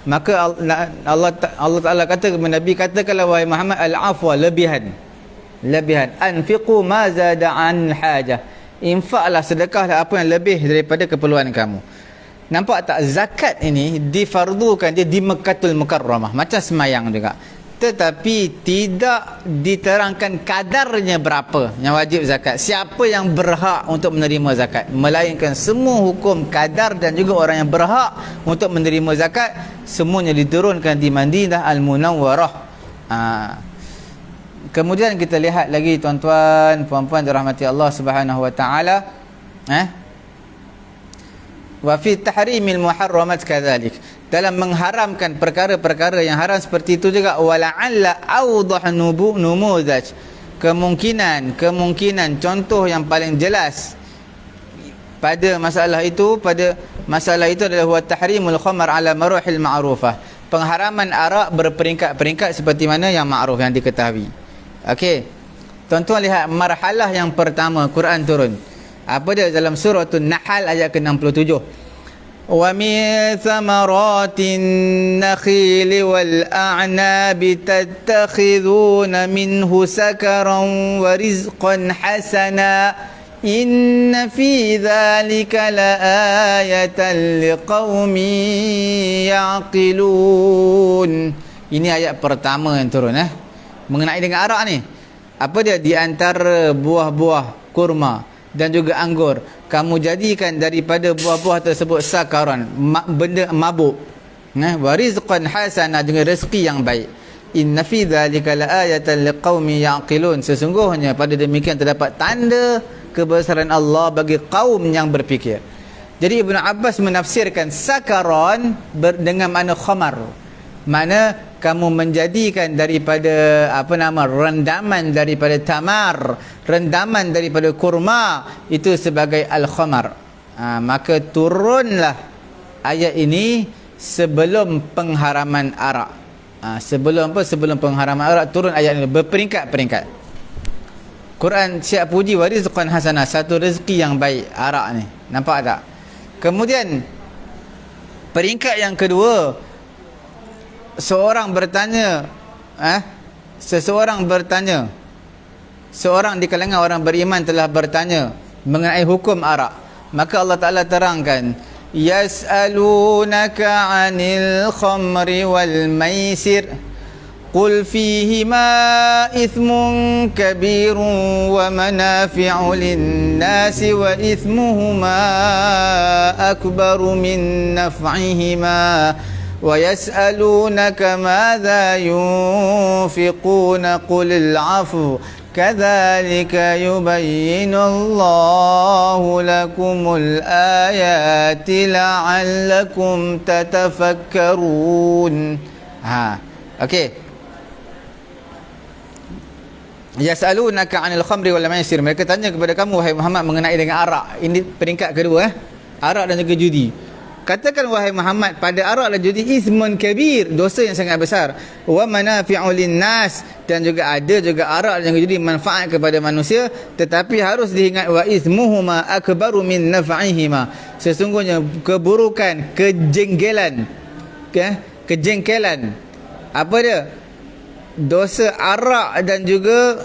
Maka Allah Ta'ala kata kepada Nabi, katakanlah wahai Muhammad, al-afwa, lebihan. Anfiqu ma zada an hajah, infaklah, sedekahlah apa yang lebih daripada keperluan kamu. Nampak tak? Zakat ini difardukan dia di Makkahul Mukarramah, macam semayang juga, tetapi tidak diterangkan kadarnya berapa yang wajib zakat, siapa yang berhak untuk menerima zakat, melainkan semua hukum kadar dan juga orang yang berhak untuk menerima zakat semuanya diturunkan di Madinah Al-Munawwarah. Kemudian kita lihat lagi tuan-tuan puan-puan dirahmati Allah Subhanahu wa taala, wa fi tahrimil muharramat kadzalik, dalam mengharamkan perkara-perkara yang haram seperti itu juga, wala'alla awdah numudaj, kemungkinan contoh yang paling jelas pada masalah itu adalah wa tahrimul khamar ala maruhil ma'rufah, pengharaman arak berperingkat-peringkat seperti mana yang ma'ruf, yang diketahui. Okey, tuan-tuan lihat marhalah yang pertama Quran turun. Apa dia? Dalam surah An-Nahl ayat ke-67. Wa min thamaratin nakhili wal a'nabi tattakhiduna minhu sakaran wa rizqan hasana inna fi dhalika laayatan liqaumin ya'qilun. Ini ayat pertama yang turun mengenai dengan arak ni. Apa dia? Di antara buah-buah kurma dan juga anggur, kamu jadikan daripada buah-buah tersebut sakaran, benda mabuk, wa rizqan hasana, dengan rezeki yang baik. Inna fi dzalika laayatan liqaumin yaqilun, sesungguhnya pada demikian terdapat tanda kebesaran Allah bagi kaum yang berfikir. Jadi Ibnu Abbas menafsirkan sakaran dengan makna khamar, mana kamu menjadikan daripada rendaman daripada tamar, rendaman daripada kurma itu sebagai al-khamar. Maka turunlah ayat ini sebelum pengharaman arak. Sebelum pengharaman arak turun ayat ini berperingkat-peringkat. Quran siap puji, wa rizqan hasanah, satu rezeki yang baik arak ni. Nampak tak? Kemudian Peringkat yang kedua, seorang bertanya, seorang di kalangan orang beriman telah bertanya mengenai hukum arak. Maka Allah Ta'ala terangkan, yas'alunaka 'anil khamri wal maisir qul fihima ithmun kabirun wa manafi'u lin-nasi wa ithmuhuma akbaru min naf'ihima wa yas'alunaka madza yunfiquna qulil 'afwa kadzalika yubayyinullahu lakumul ayati la'allakum tatafakkarun. Okey. Yas'alunaka 'anil khamri wal maisir. Mereka tanya kepada kamu wahai Muhammad mengenai dengan arak. Ini peringkat kedua, arak dan juga judi. Katakan wahai Muhammad, pada arak dan judi ismun kabir, dosa yang sangat besar. Wa manafi'u linnas, dan juga ada juga arak dan judi manfaat kepada manusia, tetapi harus diingat wa ismuhuma akbaru min naf'ihima. Sesungguhnya keburukan, kejengkelan, apa dia? Dosa arak dan juga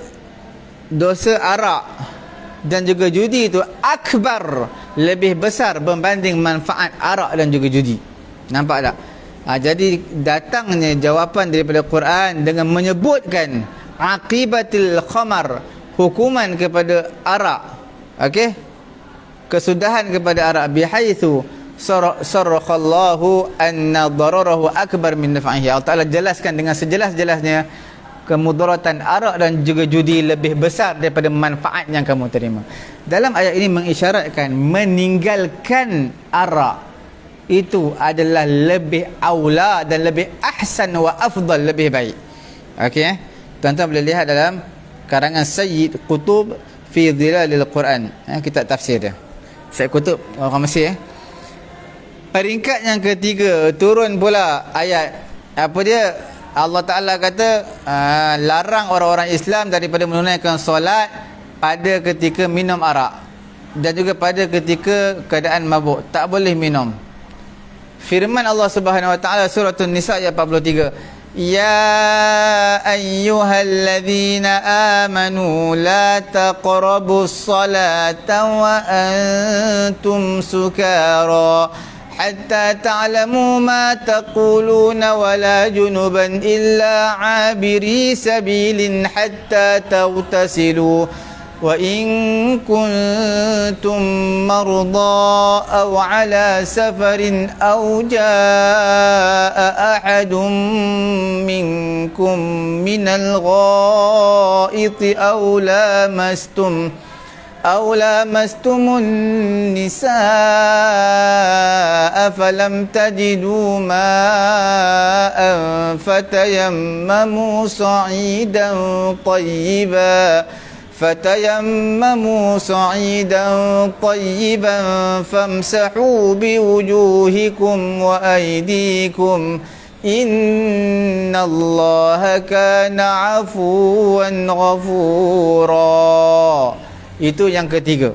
judi itu akbar, lebih besar berbanding manfaat arak dan juga judi. Nampak tak? Jadi datangnya jawapan daripada Quran dengan menyebutkan akibatil khamar, hukuman kepada arak, okey, kesudahan kepada arak, bihaitsu sarrakhallahu anna dararahu akbar min naf'ihi. Allah Ta'ala jelaskan dengan sejelas-jelasnya kemudaratan arak dan juga judi lebih besar daripada manfaat yang kamu terima. Dalam ayat ini mengisyaratkan meninggalkan arak itu adalah lebih aula dan lebih ahsan wa afdal, lebih baik. Okey, tuan-tuan boleh lihat dalam karangan Sayyid Qutb fi Dhilalil Quran, kitab tafsir dia. Sayyid Qutb orang Mesir. Peringkat yang ketiga, turun pula ayat, apa dia? Allah Ta'ala kata larang orang-orang Islam daripada menunaikan solat pada ketika minum arak dan juga pada ketika keadaan mabuk. Tak boleh minum. Firman Allah Subhanahu Wa Ta'ala surah An-Nisa ayat 43, ya ayyuhalladzina amanu la taqrabus salata wa antum sukara hatta ta'lamu ma taquluna wa la junuban illa 'abiri sabilin hatta taghtasilu wa in kuntum marda aw 'ala safarin aw jaa'a ahadun minkum minal ghaiti أو لامستم النساء فلم تجدوا ماء فتيمموا صعيدا طيبا فامسحوا بوجوهكم وأيديكم إن الله كان عفوا غفورا. Itu yang ketiga.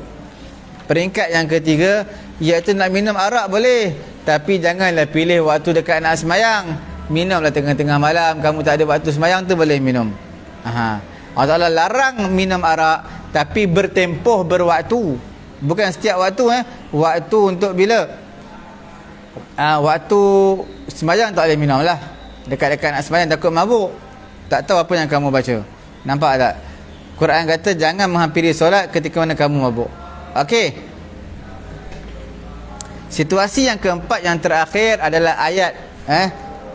Peringkat yang ketiga, iaitu nak minum arak boleh, tapi janganlah pilih waktu dekat nak semayang. Minumlah tengah-tengah malam, kamu tak ada waktu semayang tu boleh minum. Allah Ta'ala larang minum arak, tapi bertempoh berwaktu. Bukan setiap waktu. Waktu untuk bila? Waktu semayang tak boleh minum lah. Dekat-dekat nak semayang takut mabuk, tak tahu apa yang kamu baca. Nampak tak? Quran kata jangan menghampiri solat ketika mana kamu mabuk. Okey. Situasi yang keempat yang terakhir adalah ayat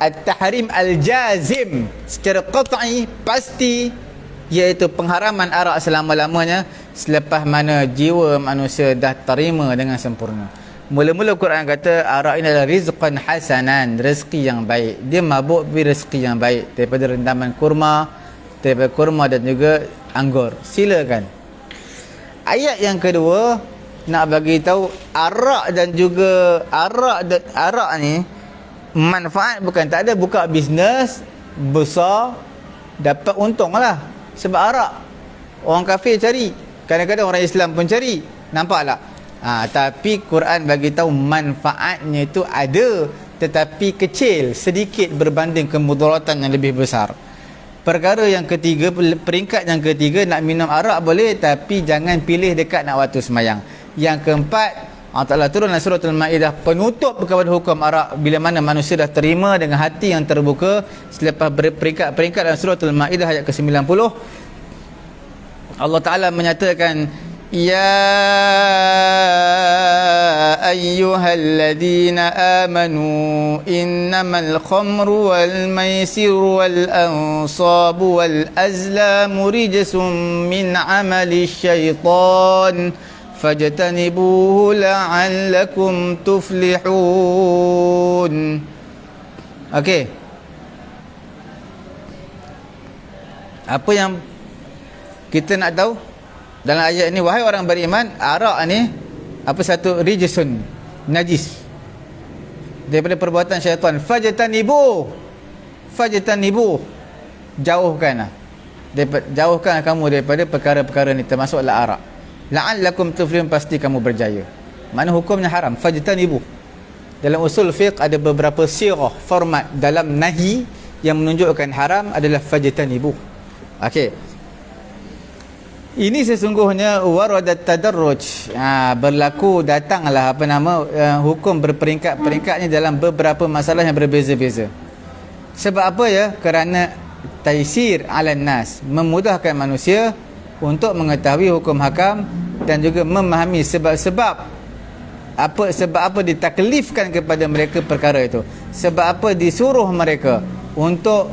at-tahrim al-jazim, secara qat'i, pasti, iaitu pengharaman arak selama-lamanya selepas mana jiwa manusia dah terima dengan sempurna. Mula-mula Quran kata arak ini adalah rizqan hasanan, rezeki yang baik. Dia mabuk tapi rezeki yang baik, daripada rendaman kurma, dan juga anggur. Silakan. Ayat yang kedua nak bagi tahu arak dan juga arak ni manfaat bukan tak ada, buka bisnes besar dapat untung lah. Sebab arak orang kafir cari, kadang-kadang orang Islam pun cari. Nampak tak? Tapi Quran bagi tahu manfaatnya itu ada, tetapi kecil, sedikit berbanding kemudaratan yang lebih besar. Perkara yang ketiga, peringkat yang ketiga, nak minum arak boleh, tapi jangan pilih dekat nak waktu semayang. Yang keempat, Allah Ta'ala turun dalam surah Al-Ma'idah penutup kepada hukum arak bila mana manusia dah terima dengan hati yang terbuka. Selepas peringkat-peringkat dalam surah Al-Ma'idah ayat ke-90, Allah Ta'ala menyatakan, Ya ayyuhalladzina amanu innamal khamru wal maisiru wal ansabu wal azlamu rijsum min amali syaitan fajtanibuhu la'allakum tuflihun. Okey. Apa yang kita nak tahu dalam ayat ini? Wahai orang beriman, arak ni apa satu? Rijsun, najis, daripada perbuatan syaitan. Fajtanibu, jauhkanlah, jauhkan kamu daripada perkara-perkara ni, termasuklah arak. La'allakum tuflihun, pasti kamu berjaya. Mana hukumnya haram. Fajtanibu, dalam usul fiqh ada beberapa sirah, format dalam nahi yang menunjukkan haram adalah fajtanibu. Okey. Ini sesungguhnya waradat tadarruj, berlaku, datanglah hukum berperingkat-peringkat ni dalam beberapa masalah yang berbeza-beza. Sebab apa ya? Kerana taisir ala nas, memudahkan manusia untuk mengetahui hukum hakam dan juga memahami sebab-sebab apa ditaklifkan kepada mereka perkara itu, sebab apa disuruh mereka untuk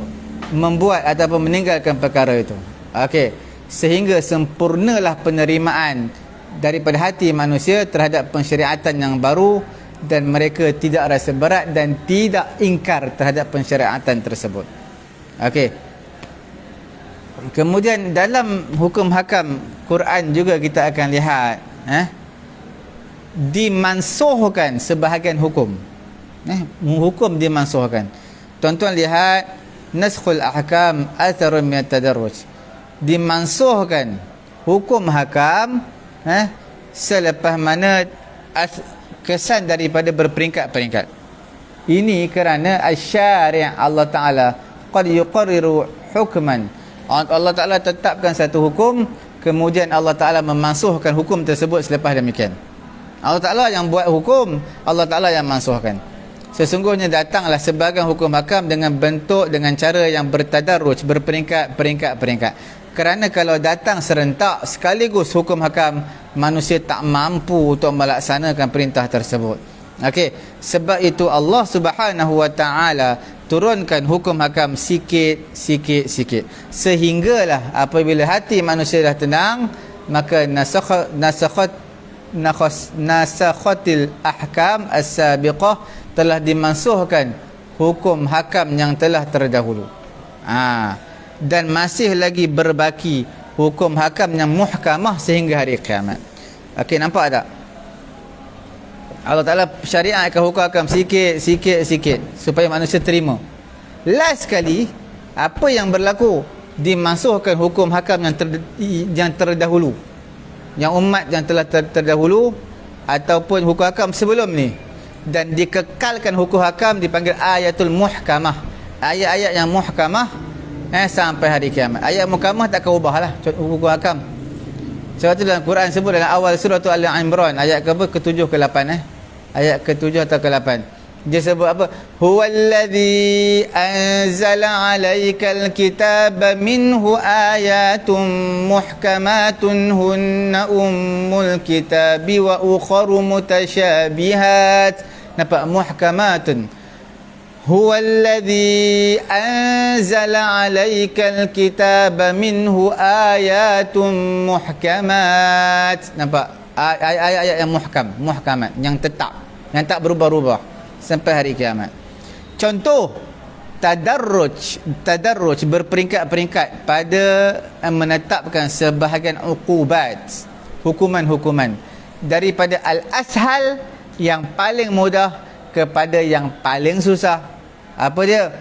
membuat ataupun meninggalkan perkara itu. Okey, sehingga sempurnalah penerimaan daripada hati manusia terhadap pensyariatan yang baru, dan mereka tidak rasa berat dan tidak ingkar terhadap pensyariatan tersebut. Okey. Kemudian dalam hukum hakam Quran juga kita akan lihat dimansuhkan sebahagian hukum. Hukum dimansuhkan. Tuan-tuan lihat, naskhul ahkam atharun min at-tadarruj. Dimansuhkan hukum hakam selepas mana kesan daripada berperingkat-peringkat. Ini kerana asy-syari' Allah Ta'ala qad yuqarriru hukman, Allah Ta'ala tetapkan satu hukum, kemudian Allah Ta'ala memansuhkan hukum tersebut selepas demikian. Allah Ta'ala yang buat hukum, Allah Ta'ala yang mansuhkan. Sesungguhnya datanglah sebahagian hukum hakam dengan bentuk, dengan cara yang bertadarruj, berperingkat-peringkat. Kerana kalau datang serentak sekaligus hukum hakam, manusia tak mampu untuk melaksanakan perintah tersebut. Okey, sebab itu Allah Subhanahu Wa Taala turunkan hukum hakam sikit, sehinggalah apabila hati manusia dah tenang, maka nasakhatil ahkam as-sabiqah, telah dimansuhkan hukum hakam yang telah terdahulu. Dan masih lagi berbaki hukum hakam yang muhkamah sehingga hari kiamat. Okey, nampak tak? Allah Ta'ala syariatkan hukum hakam sikit supaya manusia terima. Last sekali, apa yang berlaku? Dimansuhkan hukum hakam yang terdahulu, yang umat yang telah terdahulu ataupun hukum hakam sebelum ni, dan dikekalkan hukum hakam dipanggil ayatul muhkamah, ayat-ayat yang muhkamah sampai hari kiamat. Ayat muhkamah tak akan ubahlah hukum hakam. Sebab tu dalam Quran sebut dalam awal surah Al-Imran ayat ke-7 ke-8 ayat ke-7 atau ke-8, dia sebut apa? Huwallazi anzala 'alaikal kitaba minhu ayatun muhkamatun hunna ummul kitabi wa ukharu mutasyabihat. Nampak? Muhkamatun. Huwallazi anzala 'alaikal kitaba minhu ayatun muhkamat. Nampak? Ayat-ayat yang muhkamat, yang tetap, yang tak berubah-ubah sampai hari kiamat. Contoh tadarruj berperingkat-peringkat pada menetapkan sebahagian uqubat, hukuman-hukuman, daripada al-ashal, yang paling mudah, kepada yang paling susah. Apa dia?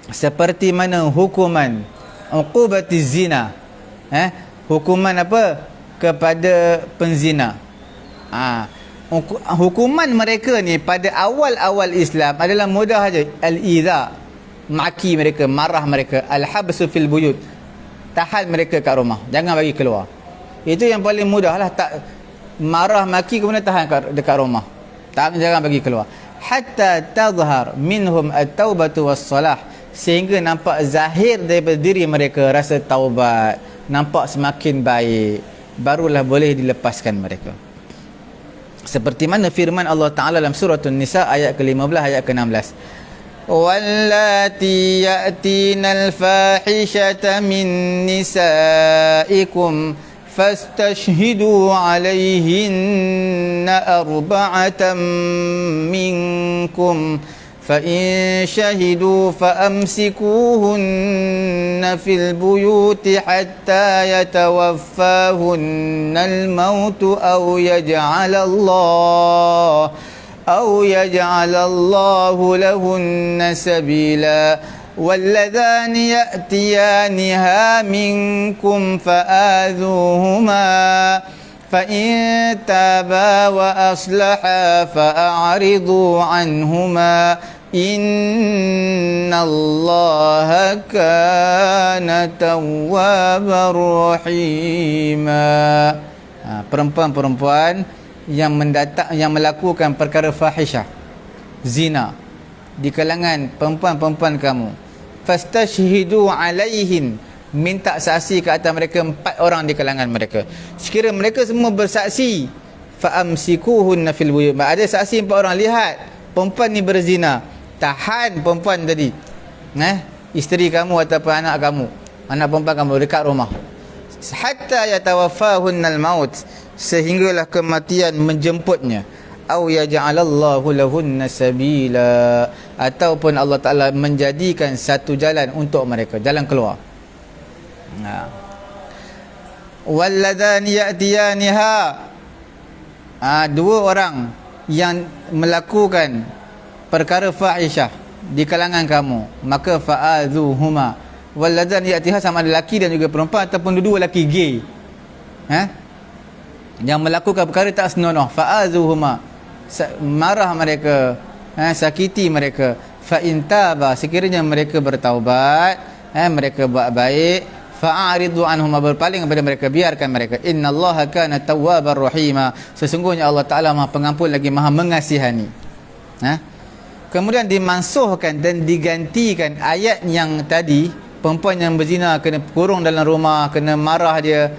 Seperti mana hukuman uqubatiz zina, hukuman apa kepada penzina. hukuman mereka ni pada awal-awal Islam adalah mudah aja. Al-idha, maki mereka, marah mereka. Al-habsu fil buyut, tahan mereka kat rumah, jangan bagi keluar. Itu yang paling mudah lah. Tak marah maki kemudian tahan dekat rumah, jangan bagi keluar. Hatta tadhhar minhum at-taubatu was-salah, sehingga nampak zahir daripada diri mereka rasa taubat, nampak semakin baik, barulah boleh dilepaskan mereka. Seperti mana firman Allah Ta'ala dalam surah An-Nisa ayat ke-15 ayat ke-16, wallati ya'tinal fahishata min nisaikum fastashhidu alaihinna arba'atan minkum فإن شهدوا فأمسكوهن في البيوت حتى يتوفاهن الموت أو يجعل الله لهن سبيلا واللذان يأتيانها منكم فآذوهما فإن تابا وأصلحا فأعرضوا عنهما إن الله كان توابا رحيما. Perempuan-perempuan yang melakukan perkara fahisyah, zina di kalangan perempuan-perempuan kamu, fastashhidu alaihin, minta saksi ke atas mereka 4 orang di kalangan mereka. Sekiranya mereka semua bersaksi, fa'amsikuhunna fil buyut, ada saksi 4 orang lihat perempuan ni berzina, tahan perempuan tadi, isteri kamu ataupun anak kamu, anak perempuan kamu dekat rumah, hatta yatawaffahunna al-maut, sehinggalah kematian menjemputnya, au yaj'alallahu lahunna sabila, ataupun Allah Ta'ala menjadikan satu jalan untuk mereka, jalan keluar. Walladhani ya'tiyaniha, 2 orang yang melakukan perkara fahisyah di kalangan kamu, maka fa'adhuhuma. Walladhani ya'tiha sama ada lelaki dan juga perempuan, ataupun dua lelaki gay, yang melakukan perkara tak senonoh, fa'adhuhuma, marah mereka, sakiti mereka. Fa'in taba, sekiranya mereka bertaubat, mereka buat baik, fa'aridu anhum, berpaling kepada mereka, biarkan mereka. Innallaha kana tawwabar rahima, sesungguhnya Allah Ta'ala Maha Pengampun lagi Maha Mengasihani. Kemudian dimansuhkan dan digantikan ayat yang tadi, perempuan yang berzina kena kurung dalam rumah, kena marah dia,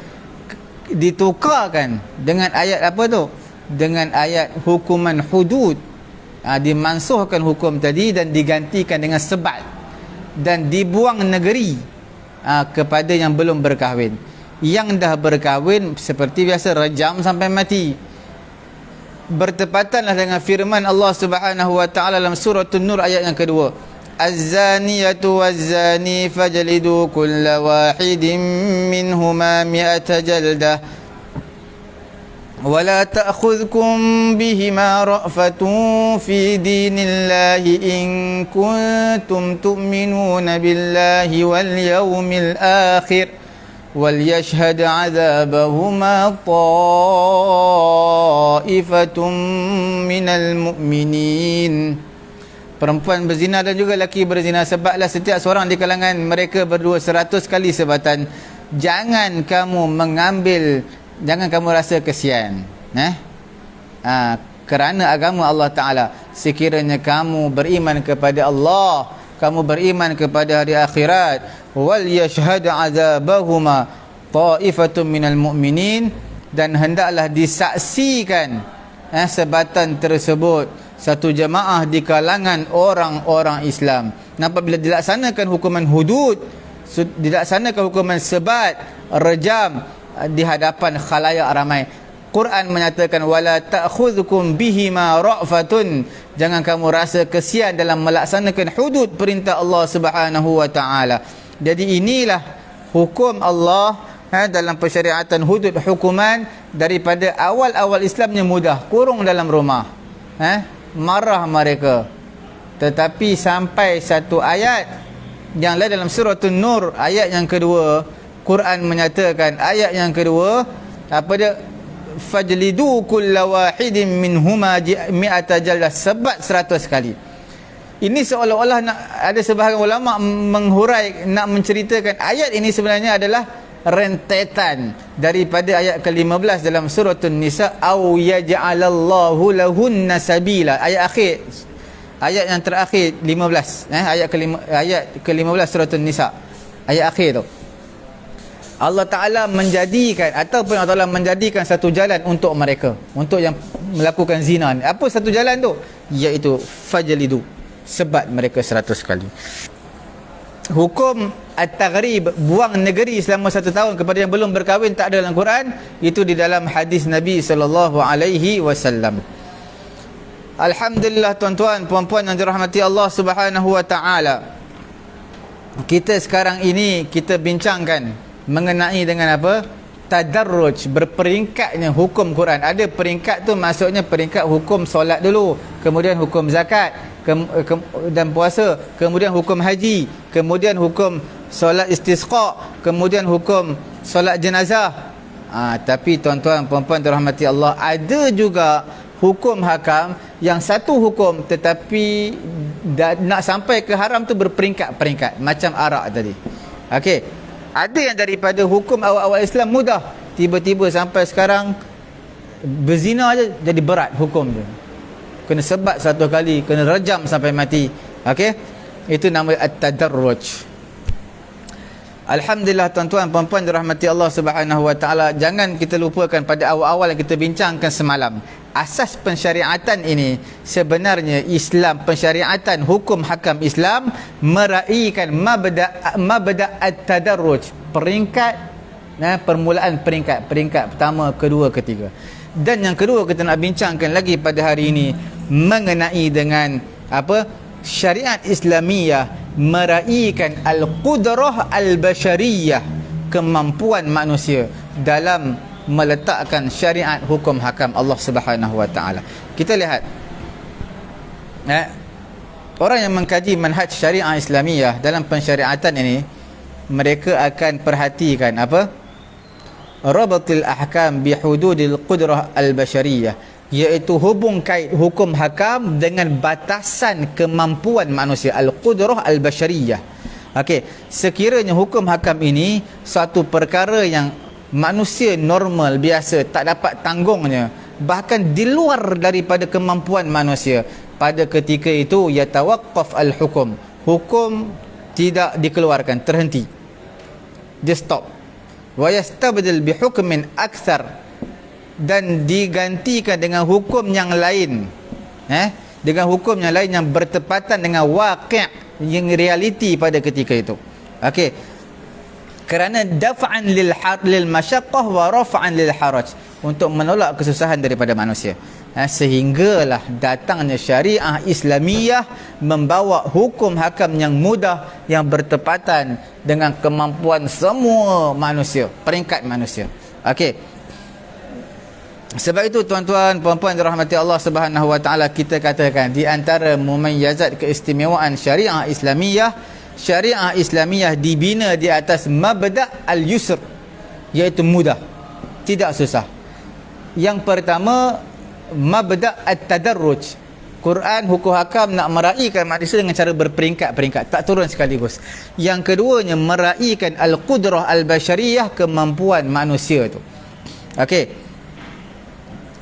ditukarkan dengan ayat apa tu? Dengan ayat hukuman hudud. Dimansuhkan hukum tadi dan digantikan dengan sebat, dan dibuang negeri kepada yang belum berkahwin. Yang dah berkahwin seperti biasa rejam sampai mati. Bertepatanlah dengan firman Allah Subhanahu wa taala dalam surah An-Nur ayat yang kedua, az-zaniyatu waz-zani fajlidu kulla wahidin minhuma mi'ata jaldah ولا تأخذكم بهما رأفة في دين الله إن كنتم تؤمنون بالله واليوم الآخر وليشهد عذابهما طائفة من المؤمنين. Perempuan berzina dan juga lelaki berzina, sebablah setiap seorang di kalangan mereka berdua 100 kali sebatan. Jangan kamu rasa kesian, kerana agama Allah Ta'ala. Sekiranya kamu beriman kepada Allah, kamu beriman kepada hari akhirat, wal yashhad azabahuma ta'ifatun minal mu'minin, dan hendaklah disaksikan sebatan tersebut satu jemaah di kalangan orang-orang Islam. Apabila dilaksanakan hukuman hudud, dilaksanakan hukuman sebat, rejam di hadapan khalayak ramai, Quran menyatakan wala ta'khudhukum bihima ra'fatun, jangan kamu rasa kesian dalam melaksanakan hudud perintah Allah Subhanahu wa taala. Jadi inilah hukum Allah dalam persyariatan hudud, hukuman daripada awal-awal Islamnya mudah, kurung dalam rumah, marah mereka. Tetapi sampai satu ayat yang lain dalam surah An-Nur ayat yang kedua, Quran menyatakan ayat yang kedua, fajlidu kulla wahidin minhuma mi'ata jaldah, sebat 100 kali. Ini seolah-olah nak, ada sebahagian ulama menghurai, nak menceritakan ayat ini sebenarnya adalah rentetan daripada ayat ke-15 dalam surah An-Nisa, au yaj'alallahu lahunna sabila, ayat akhir, ayat yang terakhir 15, ayat ke-15 surah An-Nisa, ayat akhir tu. Allah Ta'ala menjadikan, ataupun Allah Ta'ala menjadikan satu jalan untuk mereka, untuk yang melakukan zina. Apa satu jalan tu? Iaitu fajlidu, sebat mereka 100 kali. Hukum at-taghrib, buang negeri selama 1 tahun kepada yang belum berkahwin, tak ada dalam Quran. Itu di dalam hadis Nabi SAW. Alhamdulillah tuan-tuan, puan-puan yang dirahmati Allah Subhanahu Wa Ta'ala, kita sekarang ini kita bincangkan mengenai dengan apa? Tadarruj, berperingkatnya hukum Quran. Ada peringkat tu, maksudnya peringkat hukum solat dulu, kemudian hukum zakat, dan puasa, kemudian hukum haji, kemudian hukum solat istisqa, kemudian hukum solat jenazah. Tapi tuan-tuan puan-puan dirahmati Allah, ada juga hukum hakam yang satu hukum tetapi nak sampai ke haram tu berperingkat-peringkat, macam arak tadi. Okey, ada yang daripada hukum awal-awal Islam mudah, tiba-tiba sampai sekarang berzina aja jadi berat hukum dia, kena sebat 1 kali, kena rejam sampai mati. Okey, itu nama at-tadarruj. Alhamdulillah tuan-tuan puan-puan dirahmati Allah Subhanahu Wa Ta'ala, jangan kita lupakan pada awal-awal yang kita bincangkan semalam, asas pensyariatan ini sebenarnya Islam, pensyariatan hukum hakam Islam meraihkan mabda at-tadarruj, peringkat, permulaan peringkat pertama, kedua, ketiga. Dan yang kedua kita nak bincangkan lagi pada hari ini mengenai dengan apa? Syariat Islamiyah meraihkan al-qudrah al-bashariyah, kemampuan manusia dalam meletakkan syariat hukum hakam Allah Subhanahu Wa Ta'ala. Kita lihat orang yang mengkaji manhaj syariah Islamiyah dalam pensyariatan ini, mereka akan perhatikan apa? Rabatul ahkam bihududil qudrah al-bashariyah, iaitu hubung kait hukum hakam dengan batasan kemampuan manusia, al-qudrah al-bashariyah. Okey, sekiranya hukum hakam ini suatu perkara yang manusia normal biasa tak dapat tanggungnya, bahkan di luar daripada kemampuan manusia, pada ketika itu yatawaqqaf al-hukum, hukum tidak dikeluarkan, terhenti, dia stop. Wa yastabdil bi hukmin akthar, dan digantikan dengan hukum yang lain, dengan hukum yang lain yang bertepatan dengan waqi', yang realiti pada ketika itu. Okey, kerana daf'an lil masyaqqah wa raf'an lil haraj, untuk menolak kesusahan daripada manusia. Sehinggalah datangnya syariah Islamiyah membawa hukum hakam yang mudah, yang bertepatan dengan kemampuan semua manusia, peringkat manusia. Okey, sebab itu tuan-tuan puan-puan dirahmati Allah Subhanahu Wa Ta'ala, kita katakan di antara mumayyazat keistimewaan syariah Islamiyah, syariah Islamiyah dibina di atas mabda' al-yusr, iaitu mudah, tidak susah. Yang pertama, mabda' at-tadarruj. Quran hukum hakam nak meraihkan manusia dengan cara berperingkat-peringkat, tak turun sekaligus. Yang keduanya meraihkan al-qudrah al-bashariyah, kemampuan manusia tu. Okey,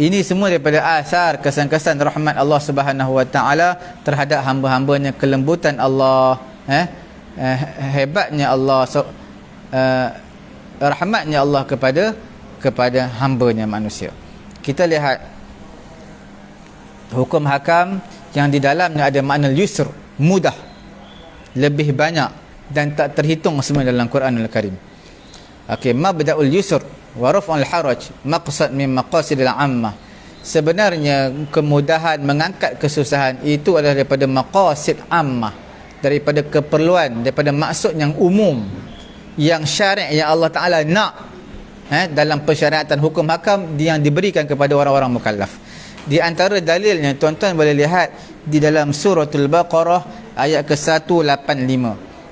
ini semua daripada asar kesan-kesan rahmat Allah Subhanahu Wa Ta'ala terhadap hamba-hambanya, kelembutan Allah, hebatnya Allah, rahmatnya Allah kepada hambanya manusia. Kita lihat hukum hakam yang di dalamnya ada makna yusr, mudah, lebih banyak dan tak terhitung semua dalam Quran Al-Karim. Okey, mabda'ul yusr wa raf'ul haraj maqsad min maqasidil ammah. Sebenarnya kemudahan mengangkat kesusahan itu adalah daripada maqasid ammah, daripada keperluan, daripada maksud yang umum, yang syari', yang Allah Ta'ala nak dalam persyariatan hukum hakam yang diberikan kepada orang-orang mukallaf. Di antara dalilnya tuan-tuan boleh lihat di dalam suratul Baqarah ayat ke-185.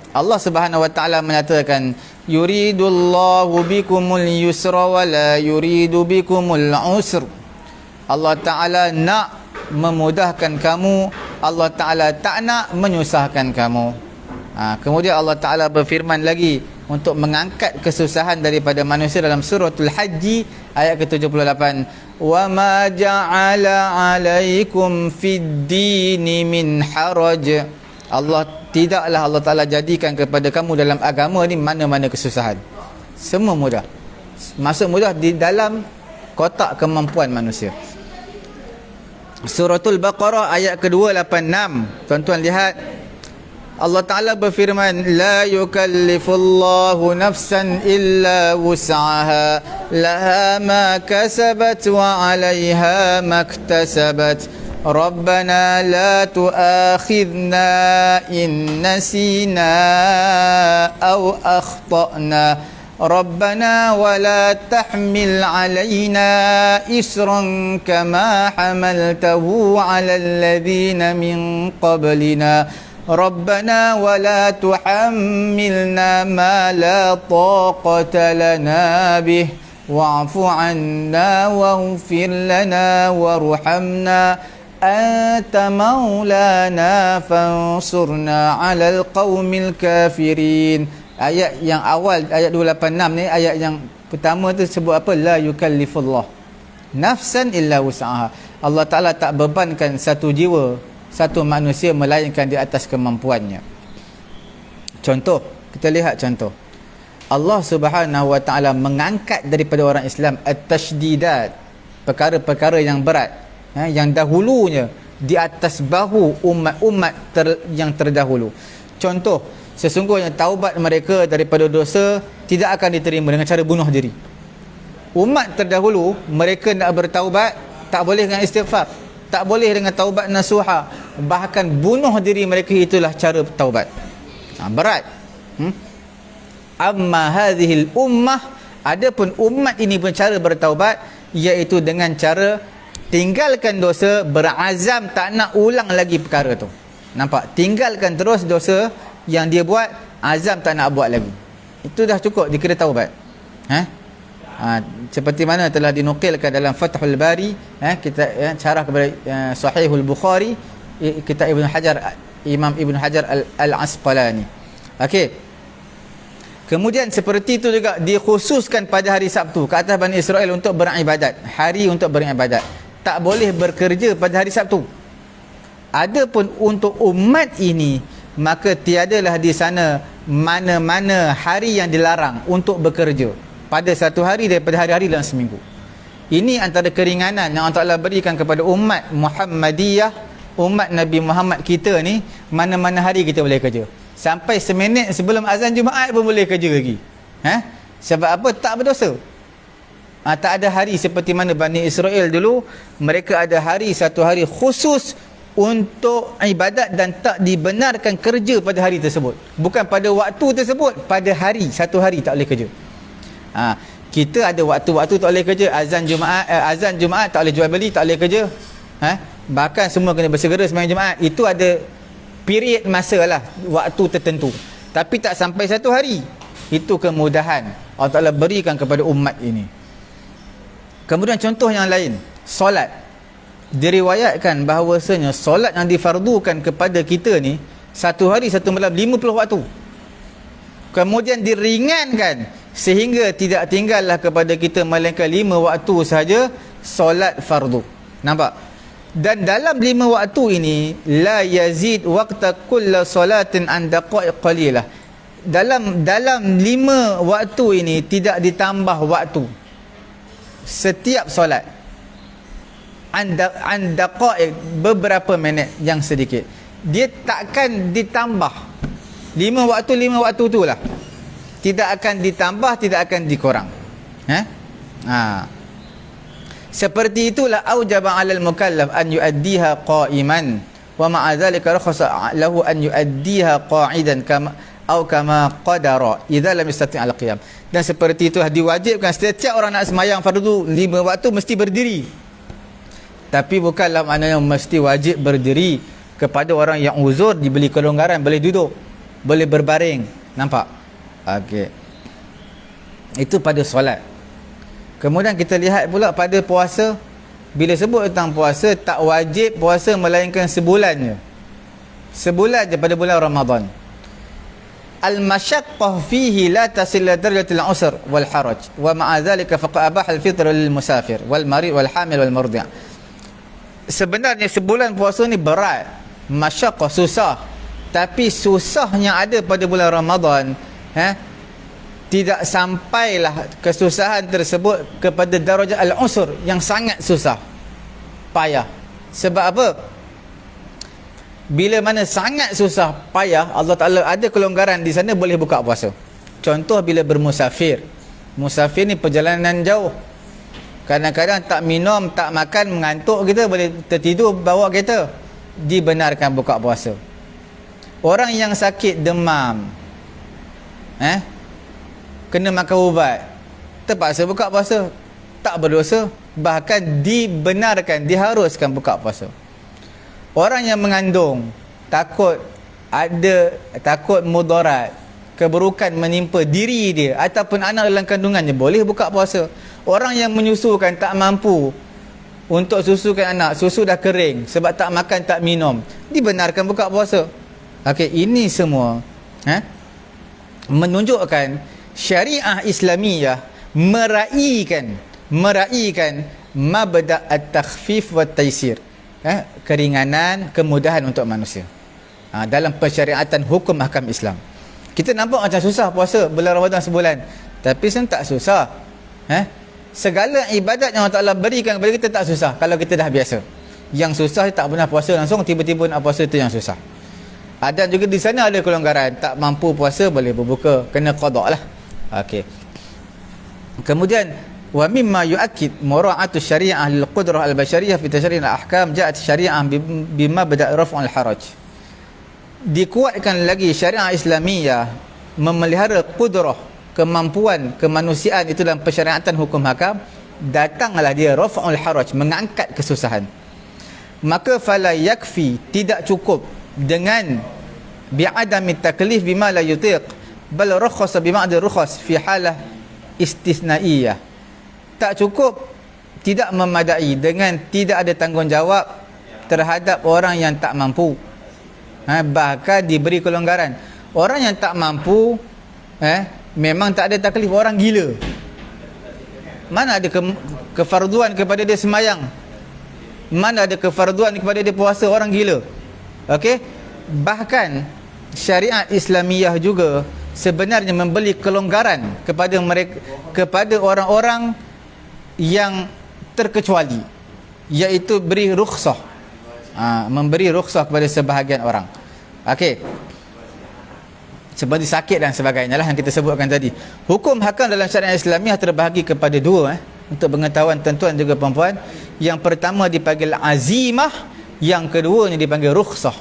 Allah Subhanahu Wa Ta'ala menyatakan, yuridullahu bikumul yusra wa la yuridu bikumul usr. Allah Ta'ala nak memudahkan kamu, Allah Ta'ala tak nak menyusahkan kamu. Kemudian Allah Ta'ala berfirman lagi untuk mengangkat kesusahan daripada manusia dalam suratul Haji ayat ke-78, wa ma ja'ala 'alaikum fid dini min haraj. Tidaklah Allah Ta'ala jadikan kepada kamu dalam agama ni mana-mana kesusahan. Semua mudah. Masuk mudah di dalam kotak kemampuan manusia. Suratul Baqarah ayat ke-286. Tuan-tuan lihat, Allah Ta'ala berfirman, la yukallifullahu nafsan illa wus'aha laha ma kasabat wa 'alayha maktasabat. Rabbana la tu'akhidna in nasina aw akhtana. Rabbana wa la tahmil 'alaina isran kama hamaltahu 'alal ladzina min qablina. Rabbana wa la tuhammilna ma la taqata lana bih wa'fu 'anna waghfir lana warhamna anta maulana fansurna 'alal qaumil kafirin. Ayat yang awal, ayat 286 ni, ayat yang pertama tu sebut apa? La yukallifullah nafsan illa wus'aha. Allah Ta'ala tak bebankan satu jiwa, satu manusia melainkan di atas kemampuannya. Contoh, kita lihat contoh. Allah Subhanahu Wa Ta'ala mengangkat daripada orang Islam at-tashdidat, perkara-perkara yang berat, yang dahulunya di atas bahu umat-umat yang terdahulu. Contoh, sesungguhnya taubat mereka daripada dosa tidak akan diterima dengan cara bunuh diri. Umat terdahulu, mereka nak bertaubat tak boleh dengan istighfar, tak boleh dengan taubat nasuha, bahkan bunuh diri mereka itulah cara taubat. Berat. Amma hadhil ummah, adapun umat ini pun cara bertaubat iaitu dengan cara tinggalkan dosa, berazam tak nak ulang lagi perkara tu. Nampak? Tinggalkan terus dosa yang dia buat, azam tak nak buat lagi. Itu dah cukup dikira taubat. Seperti mana telah dinukilkan dalam Fathul Bari, kita syarah kepada Sahihul Bukhari, kitab Imam Ibn Hajar Al-Asqalani. Okey. Kemudian seperti itu juga dikhususkan pada hari Sabtu ke atas Bani Israel untuk beribadat, hari untuk beribadat. Tak boleh bekerja pada hari Sabtu. Adapun untuk umat ini, maka tiadalah di sana mana-mana hari yang dilarang untuk bekerja pada satu hari daripada hari-hari dalam seminggu. Ini antara keringanan yang Allah Ta'ala berikan kepada umat Muhammadiyah, umat Nabi Muhammad kita ni. Mana-mana hari kita boleh kerja, sampai seminit sebelum azan Jumaat pun boleh kerja lagi. Sebab apa? Tak berdosa. Tak ada hari seperti mana Bani Israel dulu, mereka ada hari, satu hari khusus untuk ibadat dan tak dibenarkan kerja pada hari tersebut. Bukan pada waktu tersebut, pada hari, satu hari tak boleh kerja. Kita ada waktu-waktu tak boleh kerja. Azan Jumaat tak boleh jual beli, tak boleh kerja. Bahkan semua kena bersegera sembahyang Jumaat. Itu ada period masa lah, waktu tertentu. Tapi tak sampai satu hari. Itu kemudahan Allah Ta'ala berikan kepada umat ini. Kemudian contoh yang lain, solat. Diriwayatkan bahawasanya solat yang difardukan kepada kita ni, satu hari satu malam 50 waktu. Kemudian diringankan sehingga tidak tinggallah kepada kita melainkan 5 waktu sahaja solat fardu. Nampak? Dan dalam 5 waktu ini, la yazid waqta kulla salatin an daqaiq qalilah. Dalam 5 waktu ini tidak ditambah waktu setiap solat. Anda qaid, beberapa minit yang sedikit. Dia takkan ditambah. 5 waktu itulah. Tidak akan ditambah, tidak akan dikurang. Seperti itulah aujaba 'alal mukallaf an yu'addiha qa'iman wa ma'a dhalika rakhasa lahu an yu'addiha qa'idan kama qadara idza lam yastati' al-qiyam. Dan seperti itulah diwajibkan setiap orang nak sembahyang fardu 5 waktu mesti berdiri. Tapi bukanlah maknanya mesti wajib berdiri. Kepada orang yang uzur diberi kelonggaran, boleh duduk, boleh berbaring. Nampak? Okey. Itu pada solat. Kemudian kita lihat pula pada puasa. Bila sebut tentang puasa, tak wajib puasa melainkan sebulan je. Sebulan je pada bulan Ramadan. Al-masyaqqah fihi la tasil ila darajatil usr wal haraj wa ma'a dhalika faqad abaha al-fitr lil musafir wal marid wal hamil wal murdi'. Sebenarnya sebulan puasa ni berat, masyaqqah, susah. Tapi susah yang ada pada bulan Ramadan, tidak sampailah kesusahan tersebut kepada darajat al-usr yang sangat susah, payah. Sebab apa? Bila mana sangat susah, payah, Allah Ta'ala ada kelonggaran di sana, boleh buka puasa. Contoh bila bermusafir. Musafir ni perjalanan jauh, kadang-kadang tak minum, tak makan, mengantuk, kita boleh tertidur bawa kereta, dibenarkan buka puasa. Orang yang sakit demam, kena makan ubat, terpaksa buka puasa, tak berdosa, bahkan dibenarkan, diharuskan buka puasa. Orang yang mengandung, takut mudarat, keburukan menimpa diri dia ataupun anak dalam kandungannya, boleh buka puasa. Orang yang menyusukan, tak mampu untuk susukan anak, susu dah kering sebab tak makan, tak minum, dibenarkan buka puasa. Okey, ini semua menunjukkan syariah Islamiyah meraihkan mabda' at-takhfif wa taysir, keringanan, kemudahan untuk manusia dalam pensyariatan hukum ahkam Islam. Kita nampak macam susah puasa bulan Ramadan sebulan, tapi sebenarnya tak susah. Segala ibadat yang Allah Ta'ala berikan kepada kita tak susah kalau kita dah biasa. Yang susah tak pernah puasa langsung, tiba-tiba nak puasa, itu yang susah. Ada juga di sana ada kelonggaran, tak mampu puasa boleh berbuka, kena qada lah. Okey. Kemudian wa mimma yu'akkid mura'atu syariah lil qudrah al bashariyah fi tashri' al ahkam, ja'at syariah bima bada' raf' al haraj. Dikuatkan lagi syariah Islamiyah memelihara qudrah, kemampuan kemanusiaan itu dalam pensyariatan hukum hakam. Datanglah dia raf'ul haraj, mengangkat kesusahan. Maka fala yakfi, tidak cukup dengan bi'adami taklif bima la yutiq, bal rakhasa bima'di rukhas fi halah istisnaiyah. Tak cukup, tidak memadai dengan tidak ada tanggungjawab terhadap orang yang tak mampu. Bahkan diberi kelonggaran. Orang yang tak mampu, memang tak ada taklif, orang gila. Mana ada kefarduan kepada dia semayang, mana ada kefarduan kepada dia puasa, orang gila. Okey. Bahkan syariat Islamiyah juga sebenarnya memberi kelonggaran kepada mereka, kepada orang-orang yang terkecuali, iaitu beri rukhsah, memberi rukhsah kepada sebahagian orang. Okey, seperti sakit dan sebagainya lah yang kita sebutkan tadi. Hukum hakam dalam syariat Islamiah terbahagi kepada dua, untuk pengetahuan tuan-tuan juga perempuan. Yang pertama dipanggil azimah, yang keduanya dipanggil rukhsah.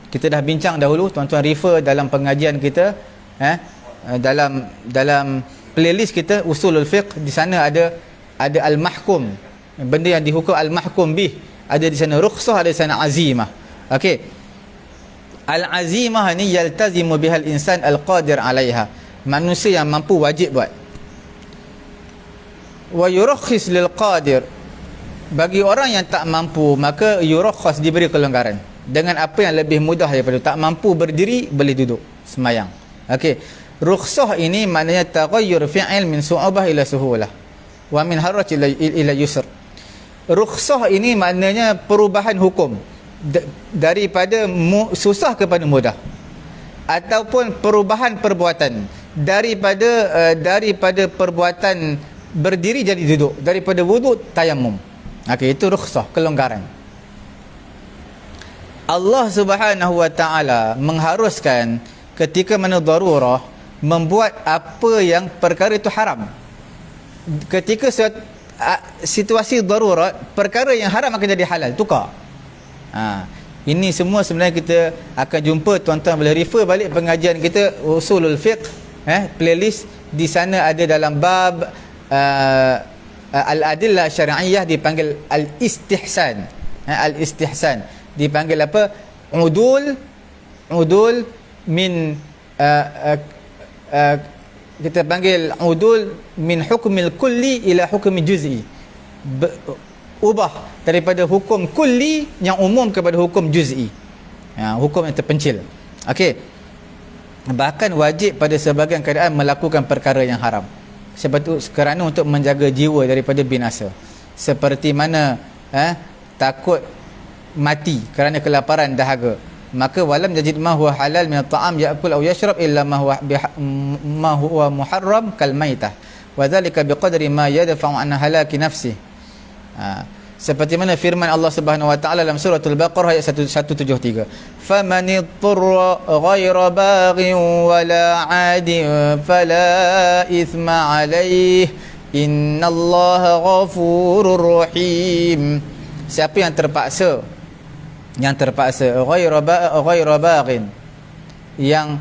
Kita dah bincang dahulu, tuan-tuan refer dalam pengajian kita, dalam playlist kita Usulul Fiqh, di sana ada al-mahkum, benda yang dihukum al-mahkum bih, ada di sana rukhsah, ada di sana azimah. Okey. Al-azimah ni yaltazimu bihal insan al-qadir 'alaiha, manusia yang mampu wajib buat. Wa yurakhis lil qadir, bagi orang yang tak mampu maka yurakhas, diberi kelonggaran dengan apa yang lebih mudah daripada tak mampu berdiri, boleh duduk semayang. Okey, rukhsah ini maknanya taghayyur fi'il min su'abah ila suhulah wa min haraj ila yusr. Rukhsah ini maknanya perubahan hukum daripada susah kepada mudah, ataupun perubahan perbuatan daripada perbuatan berdiri jadi duduk, daripada wuduk tayamum. Okey, itu rukhsah, kelonggaran. Allah Subhanahu wa taala mengharuskan ketika mana darurah membuat apa yang perkara itu haram. Ketika situasi darurat, perkara yang haram akan jadi halal, tukar. Ini semua sebenarnya kita akan jumpa, tuan-tuan boleh refer balik pengajian kita Usulul Fiqh, playlist, di sana ada dalam bab al-adillah syar'iyyah dipanggil al-istihsan. Al-istihsan dipanggil apa? Udul min kita panggil udul min hukmil kulli ila hukmi juz'i. Ubah daripada hukum kulli yang umum kepada hukum juz'i. Hukum yang terpencil. Okey. Bahkan wajib pada sebahagian keadaan melakukan perkara yang haram. Sebab itu kerana untuk menjaga jiwa daripada binasa. Seperti mana takut mati kerana kelaparan dahaga, maka walam yajid ma huwa halal min at-ta'am ya'kul aw yashrab illa ma huwa muharram kal maitah wa dhalika biqadri ma yadfa'u an halaki nafsi. Seperti mana firman Allah Subhanahu wa taala dalam suratul Baqarah ayat 173, faman ittara ghayra baghin wala 'adin fala ithma 'alayhi innallaha ghafurur rahim. Siapa yang terpaksa ghayra baghin, yang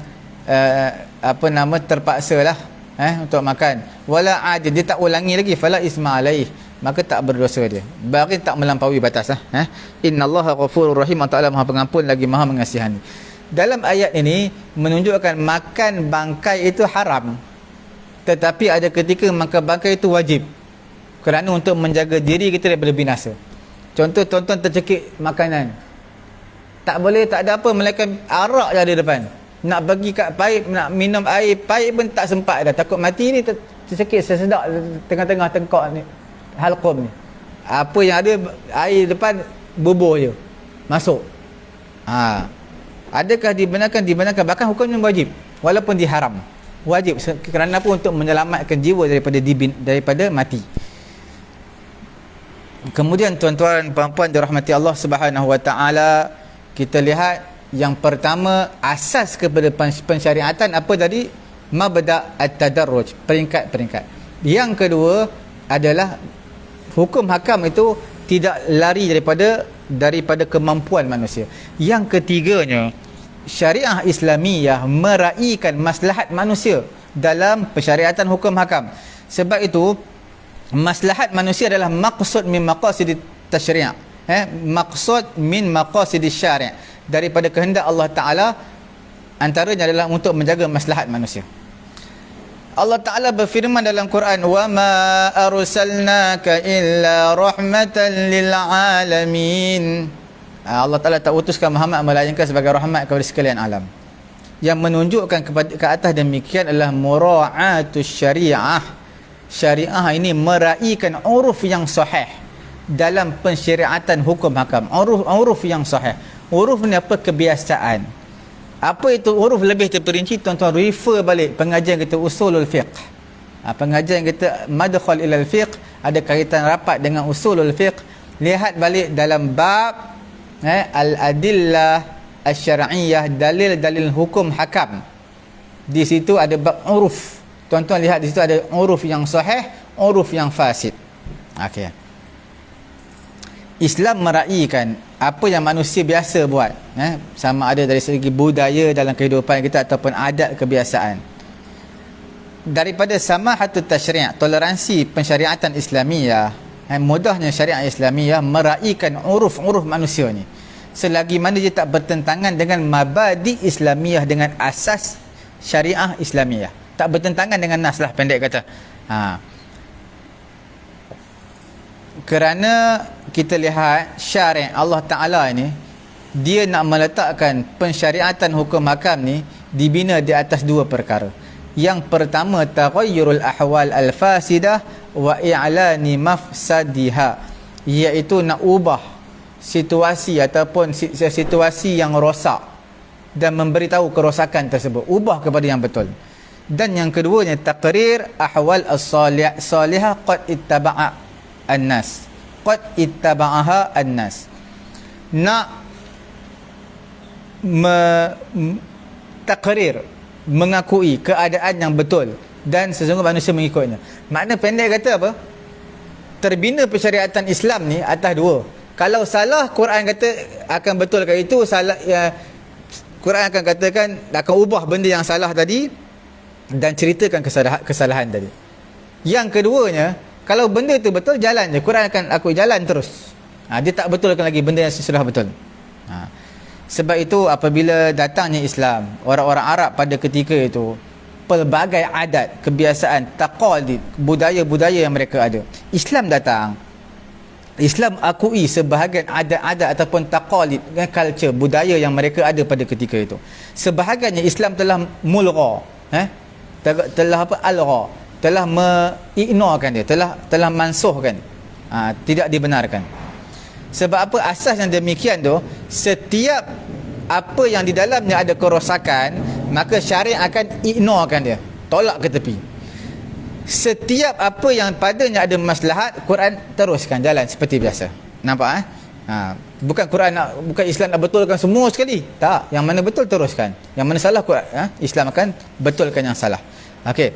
terpaksalah untuk makan, wala 'adin, dia tak ulangi lagi, fala ithma 'alayhi, maka tak berdosa dia. Bagi tak melampaui batas. Innallaha ghafurur rahim, Allah Ta'ala Maha Pengampun lagi Maha Mengasihani. Dalam ayat ini menunjukkan makan bangkai itu haram, tetapi ada ketika makan bangkai itu wajib kerana untuk menjaga diri kita daripada binasa. Contoh, tuan-tuan tercekik makanan, tak boleh, tak ada apa, melainkan arak je ada depan, nak bagi kat paip, nak minum air paip pun tak sempat dah, takut mati ni, tercekik sesedak tengah-tengah tengkok ni, halqum ni, apa yang ada air depan bubur je masuk. Adakah dibenarkan? Bahkan hukumnya wajib walaupun diharam. Wajib kerana apa? Untuk menyelamatkan jiwa daripada mati. Kemudian tuan-tuan puan-puan dirahmati Allah Subhanahu wa taala, kita lihat yang pertama, asas kepada pensyariatan apa tadi? Mabda' at-tadarruj, peringkat-peringkat. Yang kedua adalah hukum hakam itu tidak lari daripada kemampuan manusia. Yang ketiganya, syariah Islamiyah meraihkan maslahat manusia dalam pensyariatan hukum hakam. Sebab itu maslahat manusia adalah maqsud min maqasid tasyri', maqsud min maqasid syari', daripada kehendak Allah Ta'ala, antaranya adalah untuk menjaga maslahat manusia. Allah Ta'ala berfirman dalam Quran, wa ma arsalnaka illa rahmatan lil alamin. Allah Ta'ala tak utuskan Muhammad melainkan sebagai rahmat kepada sekalian alam. Yang menunjukkan ke atas demikian adalah mura'atus syariah. Syariah ini meraihkan uruf yang sahih dalam pensyariatan hukum hakam. Uruf yang sahih. Uruf ni apa? Kebiasaan. Apa itu uruf lebih terperinci? Tuan-tuan refer balik pengajian kita usulul fiqh. Pengajian kita madkhal ilal fiqh ada kaitan rapat dengan usulul fiqh. Lihat balik dalam bab al-adillah asy-syar'iyyah, dalil-dalil hukum hakam. Di situ ada bab uruf. Tuan-tuan lihat di situ ada uruf yang sahih, uruf yang fasid. Okey. Islam meraihkan apa yang manusia biasa buat, sama ada dari segi budaya dalam kehidupan kita ataupun adat kebiasaan. Daripada samahatut tasyri', toleransi pensyariatan Islamiyah, mudahnya syariat Islamiyah meraihkan uruf-uruf manusia ni, selagi mana dia tak bertentangan dengan mabadi Islamiyah, dengan asas syariah Islamiyah, tak bertentangan dengan nas lah, pendek kata. Kerana kita lihat syari' Allah Ta'ala ni, dia nak meletakkan pensyariatan hukum hakam ni dibina di atas dua perkara. Yang pertama, taghayyurul ahwal al-fasidah wa i'lani mafsadiha, iaitu nak ubah situasi ataupun situasi yang rosak dan memberitahu kerosakan tersebut, ubah kepada yang betul. Dan yang keduanya, taqrir ahwal as-salihah qad ittaba'a an-nas, qad ittaba'aha an-nas, nak takrir, mengakui keadaan yang betul dan sesungguhnya manusia mengikutnya. Makna pendek kata apa? Terbina pensyariatan Islam ni atas dua. Kalau salah, Quran kata akan betulkan itu, salah Quran akan katakan akan ubah benda yang salah tadi dan ceritakan kesalahan tadi. Yang keduanya, kalau benda itu betul, jalan je, Quran akan akui jalan terus. Dia tak betulkan lagi benda yang sudah betul. Sebab itu apabila datangnya Islam, orang-orang Arab pada ketika itu pelbagai adat, kebiasaan, taqalid, budaya-budaya yang mereka ada. Islam datang, Islam akui sebahagian adat-adat ataupun taqalid, culture, budaya yang mereka ada pada ketika itu. Sebahagiannya Islam telah mulgha, telah algha, telah mengignorkan dia, telah mansuhkan, tidak dibenarkan. Sebab apa? Asas yang demikian tu, setiap apa yang di dalamnya ada kerosakan, maka syariat akan ignorkan dia, tolak ke tepi. Setiap apa yang padanya ada maslahat, Quran teruskan jalan seperti biasa. Nampak bukan Quran bukan Islam nak betulkan semua sekali. Tak, yang mana betul teruskan. Yang mana salah Quran, Islam akan betulkan yang salah. Okey.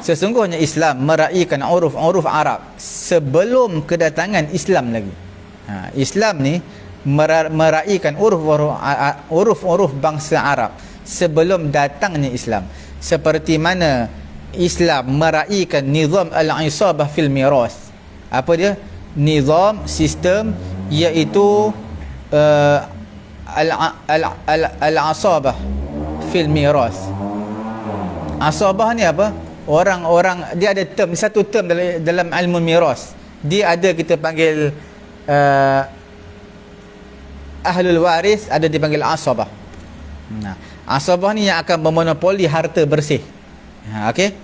Sesungguhnya Islam meraihkan uruf-uruf Arab sebelum kedatangan Islam lagi. Islam ni meraihkan uruf-uruf bangsa Arab sebelum datangnya Islam. Seperti mana Islam meraihkan nizam al-isabah fil miras. Apa dia? Nizam, sistem, iaitu al-asabah fil miras. Asabah ni apa? Orang-orang, dia ada term, satu term dalam ilmu miras. Dia ada, kita panggil ahlul waris, ada dipanggil asabah. Asabah ni yang akan memonopoli harta bersih. Okey.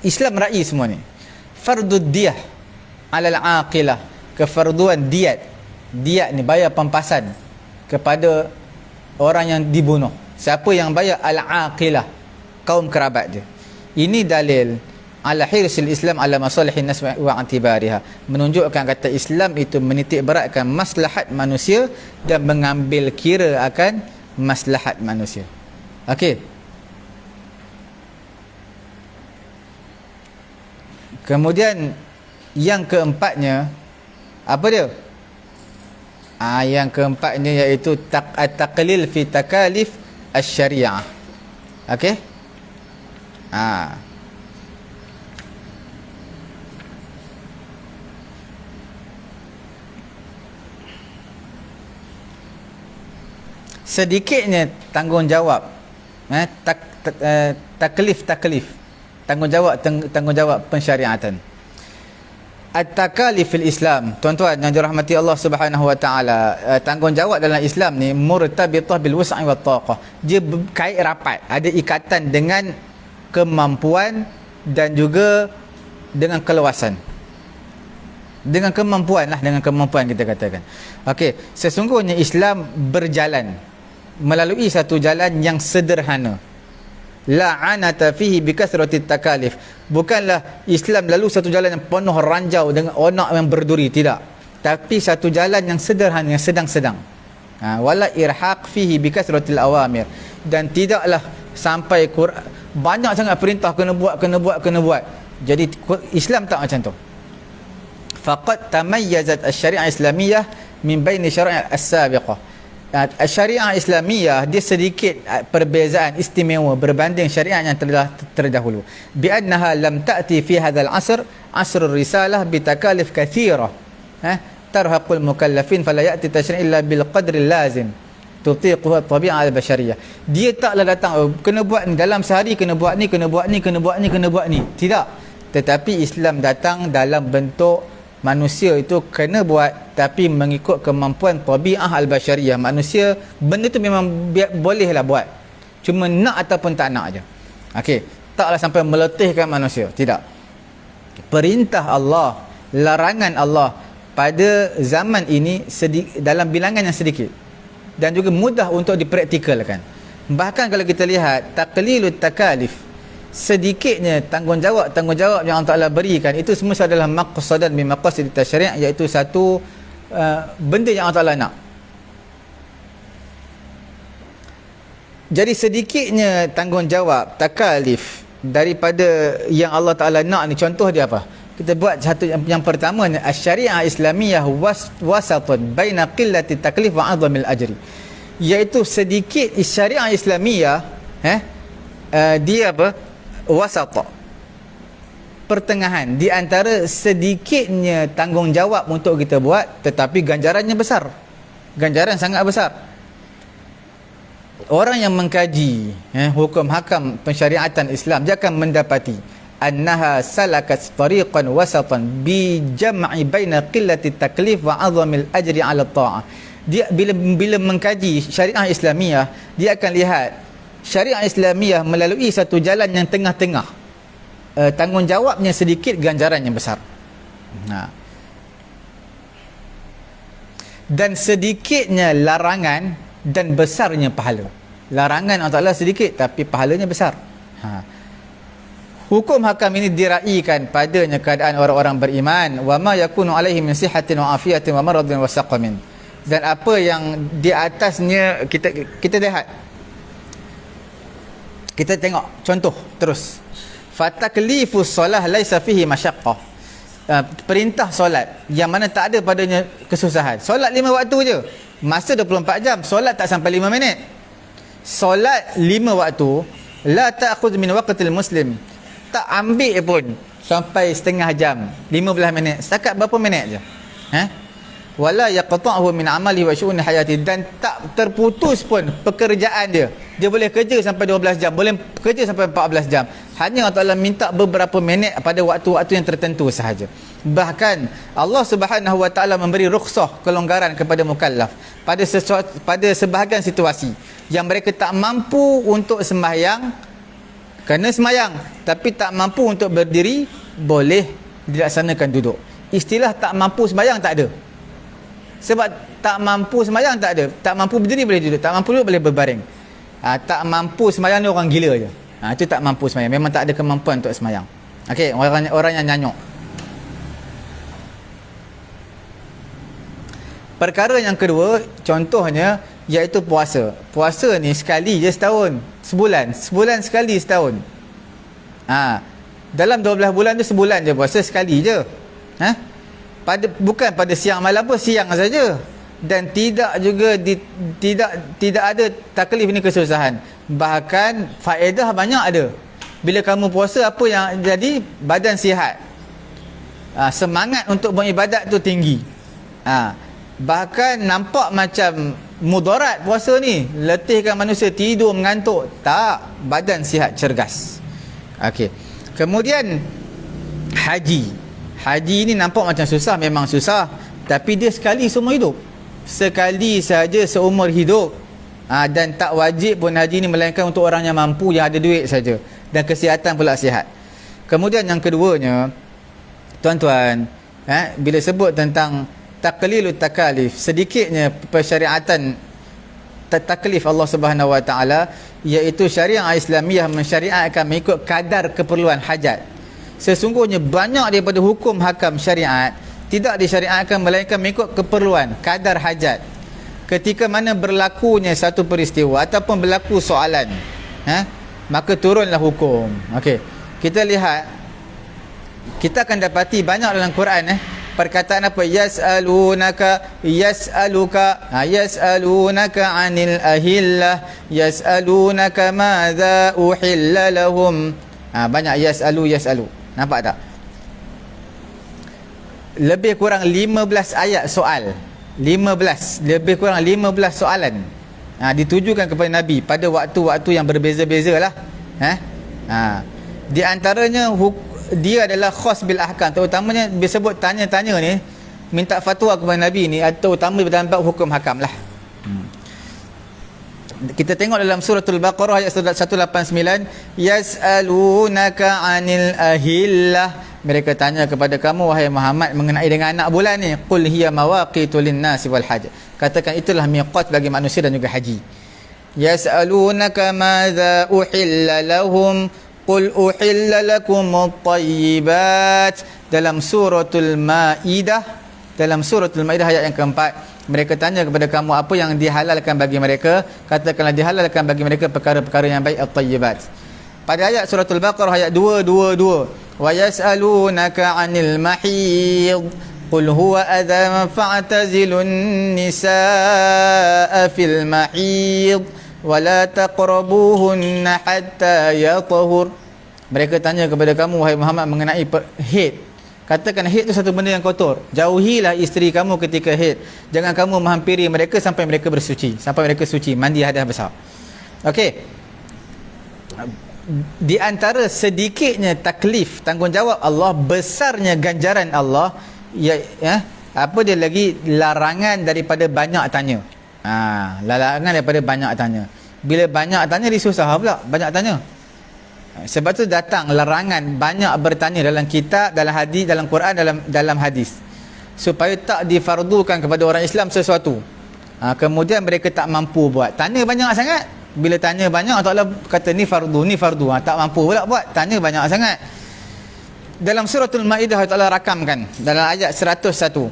Islam meraih semua ni. Fardud diyah alal aqilah, kefarduan diat. Diat ni bayar pampasan kepada orang yang dibunuh. Siapa yang bayar? Al-aqilah, kaum kerabat dia. Ini dalil ala hirsil Islam ala masalihin nas wa antibariha, menunjukkan kata Islam itu menitik beratkan maslahat manusia dan mengambil kira akan maslahat manusia. Okey. Kemudian yang keempatnya, apa dia? Yang keempatnya iaitu taqlil fi takalif asy-syariah. Okey? Sedikitnya tanggungjawab, taklif tanggungjawab pensyariatan. At-takalif fil Islam, tuan-tuan yang dirahmati Allah Subhanahu wa taala, tanggungjawab dalam Islam ni murtabitah bil wus'i wat taqah. Dia kait rapat, ada ikatan dengan kemampuan dan juga dengan keluasan. Dengan kemampuan kita katakan. Okey, sesungguhnya Islam berjalan melalui satu jalan yang sederhana. La anata fihi bikasrati takalif. Bukanlah Islam lalu satu jalan yang penuh ranjau dengan onak yang berduri, tidak. Tapi satu jalan yang sederhana, yang sedang-sedang. Wala irhaq fihi bikasratil awamir. Dan tidaklah sampai banyak sangat perintah kena buat. Jadi Islam tak macam tu. Faqad tamayyazat asy-syariah islamiyah min baini syara'i' as-sabiqah. Syariah Islamiyah dia sedikit perbezaan istimewa berbanding syariat yang telah terdahulu. Bi'annaha lam ta'ti fi hadzal asr asrur risalah bitakalif katsirah. Tarhaqul mukallafin fala ya'ti tashri' illa bil qadri lazim tutiquhu at-tabi'ah al-bashariyah. Dia taklah datang kena buat ni dalam sehari, kena buat ni. Tidak. Tetapi Islam datang dalam bentuk manusia itu kena buat, tapi mengikut kemampuan tabi'ah al-bashariyah. Manusia, benda tu memang bolehlah buat, cuma nak ataupun tak nak aja. Okey, taklah sampai meletihkan manusia, tidak. Perintah Allah, larangan Allah pada zaman ini dalam bilangan yang sedikit dan juga mudah untuk dipraktikalkan. Bahkan kalau kita lihat taqlilut takalif, sedikitnya tanggungjawab yang Allah Ta'ala berikan, itu semua adalah maqsadan min maqasid tasyri', iaitu satu benda yang Allah Ta'ala nak. Jadi sedikitnya tanggungjawab takalif daripada yang Allah Ta'ala nak ni, contoh dia apa? Kita buat satu yang pertama ni, asy-syariah islamiyah wasatun baina qillati taklif wa 'azamil ajri, iaitu sedikit syariah islamiyah dia apa? Wasata, pertengahan di antara sedikitnya tanggungjawab untuk kita buat, tetapi ganjarannya besar, ganjaran sangat besar. orang yang mengkaji hukum hakam pensyariatan Islam, dia akan mendapati annaha salakat tariqan wasatan bi jam'i baina qillati taklif wa 'azamil ajri 'ala ta'ah. Dia bila mengkaji syariah Islamiah, dia akan lihat syariah Islamiah melalui satu jalan yang tengah-tengah, tanggungjawabnya sedikit, ganjarannya besar. Dan sedikitnya larangan dan besarnya pahala. Larangan Allah Ta'ala sedikit tapi pahalanya besar. Hukum hakam ini diraikan padanya keadaan orang-orang beriman. Wa ma yakunu alaihi min sihatin wa afiyatin wa maradin wa saqamin. Dan apa yang di atasnya kita lihat. Kita tengok contoh terus. Fataklifus solah laisa fihi masyaqqah. Perintah solat yang mana tak ada padanya kesusahan. Solat 5 waktu je. Masa 24 jam, solat tak sampai 5 minit. Solat 5 waktu la ta'khudh min waqtil muslim. Tak ambil pun sampai setengah jam, 15 minit. Setakat berapa minit je? Wala yaqta'hu min amali wa syu'uni hayati, dan tak terputus pun pekerjaan dia. Dia boleh kerja sampai 12 jam, boleh kerja sampai 14 jam. Hanya Allah Ta'ala minta beberapa minit pada waktu-waktu yang tertentu sahaja. Bahkan Allah Subhanahu Wa Ta'ala memberi rukhsah, kelonggaran kepada mukallaf pada sebahagian situasi yang mereka tak mampu untuk sembahyang, kena sembahyang, tapi tak mampu untuk berdiri, boleh dilaksanakan duduk. Istilah tak mampu sembahyang tak ada. Sebab tak mampu sembahyang tak ada. Tak mampu berdiri boleh duduk, tak mampu duduk boleh berbaring. Tak mampu sembahyang ni orang gila je. Itu tak mampu sembahyang. Memang tak ada kemampuan untuk sembahyang. Okey, orang yang nyanyuk. Perkara yang kedua, contohnya iaitu puasa. Puasa ni sekali je setahun, sebulan sekali setahun. Dalam 12 bulan tu sebulan je puasa, sekali je. Bukan pada siang malam pun, siang saja. Dan tidak juga tidak ada taklif ni kesusahan. Bahkan faedah banyak ada. Bila kamu puasa, apa yang jadi? Badan sihat. Semangat untuk beribadat tu tinggi. Bahkan nampak macam mudarat puasa ni, letihkan manusia, tidur, mengantuk. Tak, badan sihat, cergas. Okey. Kemudian haji. Haji ni nampak macam susah, memang susah, tapi dia sekali seumur hidup. Sekali saja seumur hidup. Dan tak wajib pun haji ni, melainkan untuk orang yang mampu, yang ada duit saja, dan kesihatan pula sihat. Kemudian yang keduanya, tuan-tuan, bila sebut tentang taqlilut takalif, sedikitnya persyariatan taklif Allah Subhanahu Wa Ta'ala, iaitu syariah Islamiah mensyariatkan mengikut kadar keperluan hajat. Sesungguhnya banyak daripada hukum hakam syariat tidak disyariatkan melainkan mengikut keperluan, kadar hajat. Ketika mana berlakunya satu peristiwa ataupun berlaku soalan, maka turunlah hukum. Okey, kita lihat, kita akan dapati banyak dalam Quran perkataan apa? Yas'alunaka, yas'alunaka 'anil ahillah, yas'alunaka madza uhilla lahum. Banyak yas'alu. Nampak tak? Lebih kurang 15 ayat soal. 15, lebih kurang 15 soalan ditujukan kepada Nabi pada waktu-waktu yang berbeza-beza lah. Di antaranya dia adalah khas bil ahkam, terutamanya disebut tanya-tanya ni, minta fatwa kepada Nabi ni, atau utama dalam bab hukum hakam lah. Kita tengok dalam suratul Baqarah ayat 189, yas'alunaka 'anil ahillah, mereka tanya kepada kamu wahai Muhammad mengenai dengan anak bulan ni. Qul hiya mawaqitu lin-nasi wal hajj, katakan itulah miqat bagi manusia dan juga haji. Yas'alunaka madza uhilla lahum, qul uhilla lakumut thayyibat. Dalam suratul Maidah, ayat yang keempat, mereka tanya kepada kamu apa yang dihalalkan bagi mereka, katakanlah dihalalkan bagi mereka perkara-perkara yang baik, at-thayyibat. Pada ayat suratul Baqarah ayat 222, wa yas'alunaka 'anil mahid, qul huwa adhan fa'tazilun nisaa fil mahid wa la taqrabuhunna hatta yatahur. Mereka tanya kepada kamu wahai Muhammad mengenai haid. Katakan haid itu satu benda yang kotor. Jauhilah isteri kamu ketika haid. Jangan kamu menghampiri mereka sampai mereka bersuci, sampai mereka suci, mandi hadas besar. Okey. Di antara sedikitnya taklif, tanggungjawab Allah, besarnya ganjaran Allah, apa dia lagi, larangan daripada banyak tanya. Larangan daripada banyak tanya. Bila banyak tanya dia susah pula banyak tanya. Sebab tu datang larangan banyak bertanya dalam kitab, dalam hadis, dalam Quran, dalam hadis, supaya tak difardukan kepada orang Islam sesuatu. Kemudian mereka tak mampu buat. Tanya banyak sangat. Bila tanya banyak, Allah kata ni fardu. Tak mampu pula buat. Tanya banyak sangat. Dalam suratul Maidah Allah rakamkan dalam ayat 101.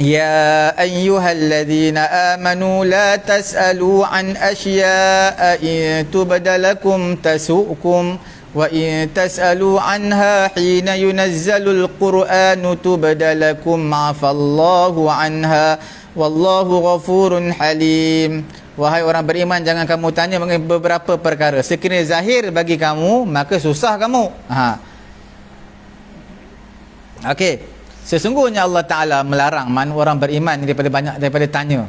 Ya ayyuhalladzina amanu la tas'alu an asya'a in tubdalakum tasu'kum wa in tas'alu anha hina yunazzalul qur'anu tubdalakum ma'afallahu anha wallahu ghafurun halim. Wahai orang beriman, jangan kamu tanya mengenai beberapa perkara. Sekiranya zahir bagi kamu, maka susah kamu. Okey. Sesungguhnya Allah Ta'ala melarang orang beriman daripada tanya.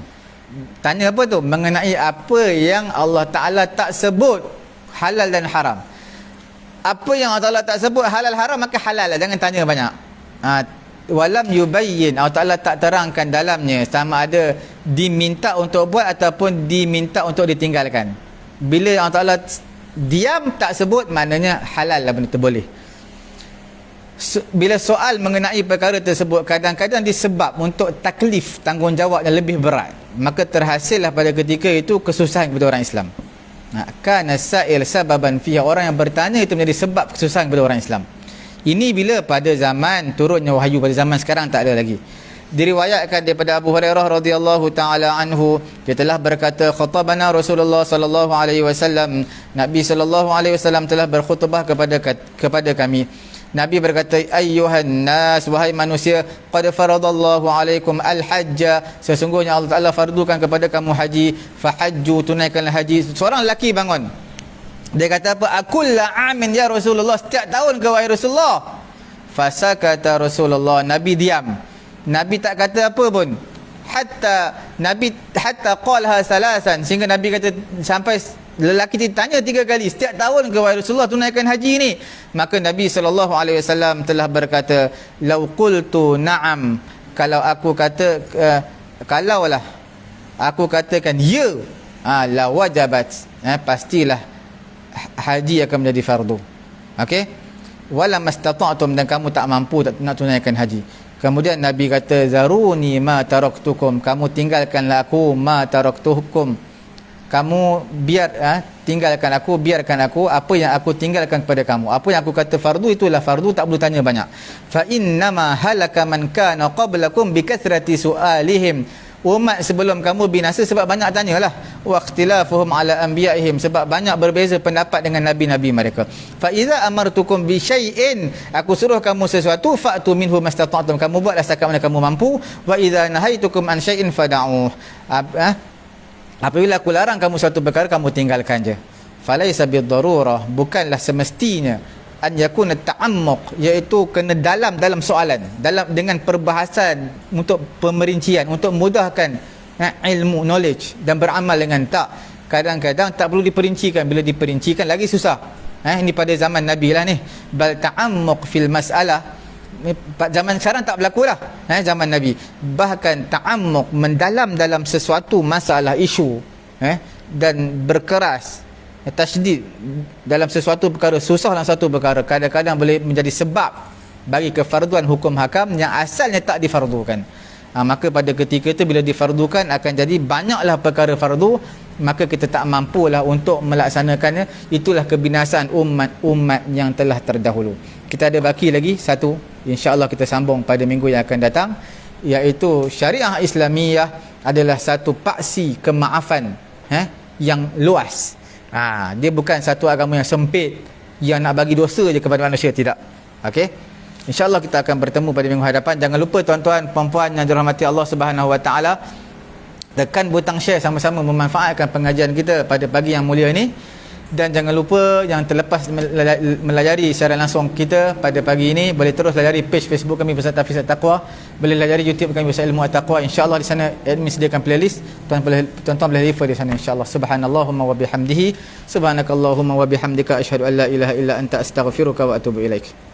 Tanya apa tu? Mengenai apa yang Allah Ta'ala tak sebut halal dan haram. Apa yang Allah Ta'ala tak sebut halal haram, maka halal lah. Jangan tanya banyak. Walam yubayyin, Allah Ta'ala tak terangkan dalamnya sama ada diminta untuk buat ataupun diminta untuk ditinggalkan. Bila Allah Ta'ala diam tak sebut, maknanya halal lah benda tu, boleh. Bila soal mengenai perkara tersebut kadang-kadang disebab untuk taklif, tanggungjawab yang lebih berat, maka terhasillah pada ketika itu kesusahan kepada orang Islam. Kana sa'il sababan fiha, orang yang bertanya itu menjadi sebab kesusahan kepada orang Islam. Ini bila pada zaman turunnya wahyu, pada zaman sekarang tak ada lagi. Diriwayatkan daripada Abu Hurairah radhiyallahu taala anhu, dia telah berkata, khatabana Rasulullah sallallahu alaihi wasallam, Nabi sallallahu alaihi wasallam telah berkhutbah kepada kami. Nabi berkata, ayyuhan nas, wahai manusia, qad faradallahu alaikum al-hajja, sesungguhnya Allah Taala fardukan kepada kamu haji, fahajju, tunaikanlah haji. Seorang lelaki bangun, dia kata apa? Akulla amin ya Rasulullah, setiap tahun ke wahai Rasulullah? Fasakata Rasulullah, Nabi diam. Nabi tak kata apa pun. Hatta qalha salasan, sehingga Nabi kata, sampai lelaki itu tanya 3 kali, setiap tahun ke wahai Rasulullah tunaikan haji ni? Maka Nabi SAW telah berkata, lau qultu na'am, kalau aku kata kalaulah aku katakan ya, la wajabat, pastilah haji akan menjadi fardu. Okey, wala mastata'tum, dan kamu tak mampu tak nak tunaikan haji. Kemudian Nabi kata, zaruni ma taraktukum, kamu tinggalkanlah aku, ma taraktukum, kamu tinggalkan aku, biarkan aku apa yang aku tinggalkan kepada kamu. Apa yang aku kata fardu, itulah fardu, tak perlu tanya banyak. Fa innama halaka man kana qablakum bi kathrati su'alihim, umat sebelum kamu binasa sebab banyak tanyalah. Wa ikhtilafuhum ala anbiya'ihim, sebab banyak berbeza pendapat dengan nabi-nabi mereka. Fa iza amartukum bi syai'in, aku suruh kamu sesuatu, fa'tu minhu mastata'tum, kamu buatlah setakat mana kamu mampu. Wa iza nahaitukum an syai'in fada'uh, apabila aku larang kamu suatu perkara, kamu tinggalkan je. Falaisa bid-darurah, bukanlah semestinya, an yakuna ta'ammuq, iaitu kena dalam soalan, dalam dengan perbahasan untuk pemerincian, untuk mudahkan ilmu, knowledge, dan beramal dengan. Tak, kadang-kadang tak perlu diperincikan, bila diperincikan lagi susah. Ini pada zaman Nabi lah ni. Bal ta'ammuq fil mas'alah, zaman sekarang tak berlaku lah. Zaman Nabi bahkan ta'ammuq, mendalam dalam sesuatu masalah, isu, dan berkeras, tasydid dalam sesuatu perkara, susah dalam satu perkara, kadang-kadang boleh menjadi sebab bagi kefarduan hukum hakam yang asalnya tak difardukan. Maka pada ketika itu bila difardukan, akan jadi banyaklah perkara fardu, maka kita tak mampulah untuk melaksanakannya. Itulah kebinasaan umat yang telah terdahulu. Kita ada baki lagi satu, insya-Allah kita sambung pada minggu yang akan datang, iaitu syariah Islamiyah adalah satu paksi kemaafan yang luas. Dia bukan satu agama yang sempit yang nak bagi dosa je kepada manusia, tidak. Okey, insya-Allah kita akan bertemu pada minggu hadapan. Jangan lupa tuan-tuan puan-puan yang dirahmati Allah Subhanahu Wa Taala, tekan butang share, sama-sama memanfaatkan pengajian kita pada pagi yang mulia ini. Dan jangan lupa yang terlepas melayari secara langsung kita pada pagi ini, boleh terus layari page Facebook kami Bersatu Hafiz At-Taqwa, boleh layari YouTube kami Bersatu Ilmu At-Taqwa. InsyaAllah di sana admin sediakan playlist, tuan-tuan boleh refer di sana insyaAllah. Subhanallahumma wa bihamdihi, subhanakallahumma wa bihamdika, asyhadu an la ilaha illa anta, astaghfiruka wa atubu ilaik.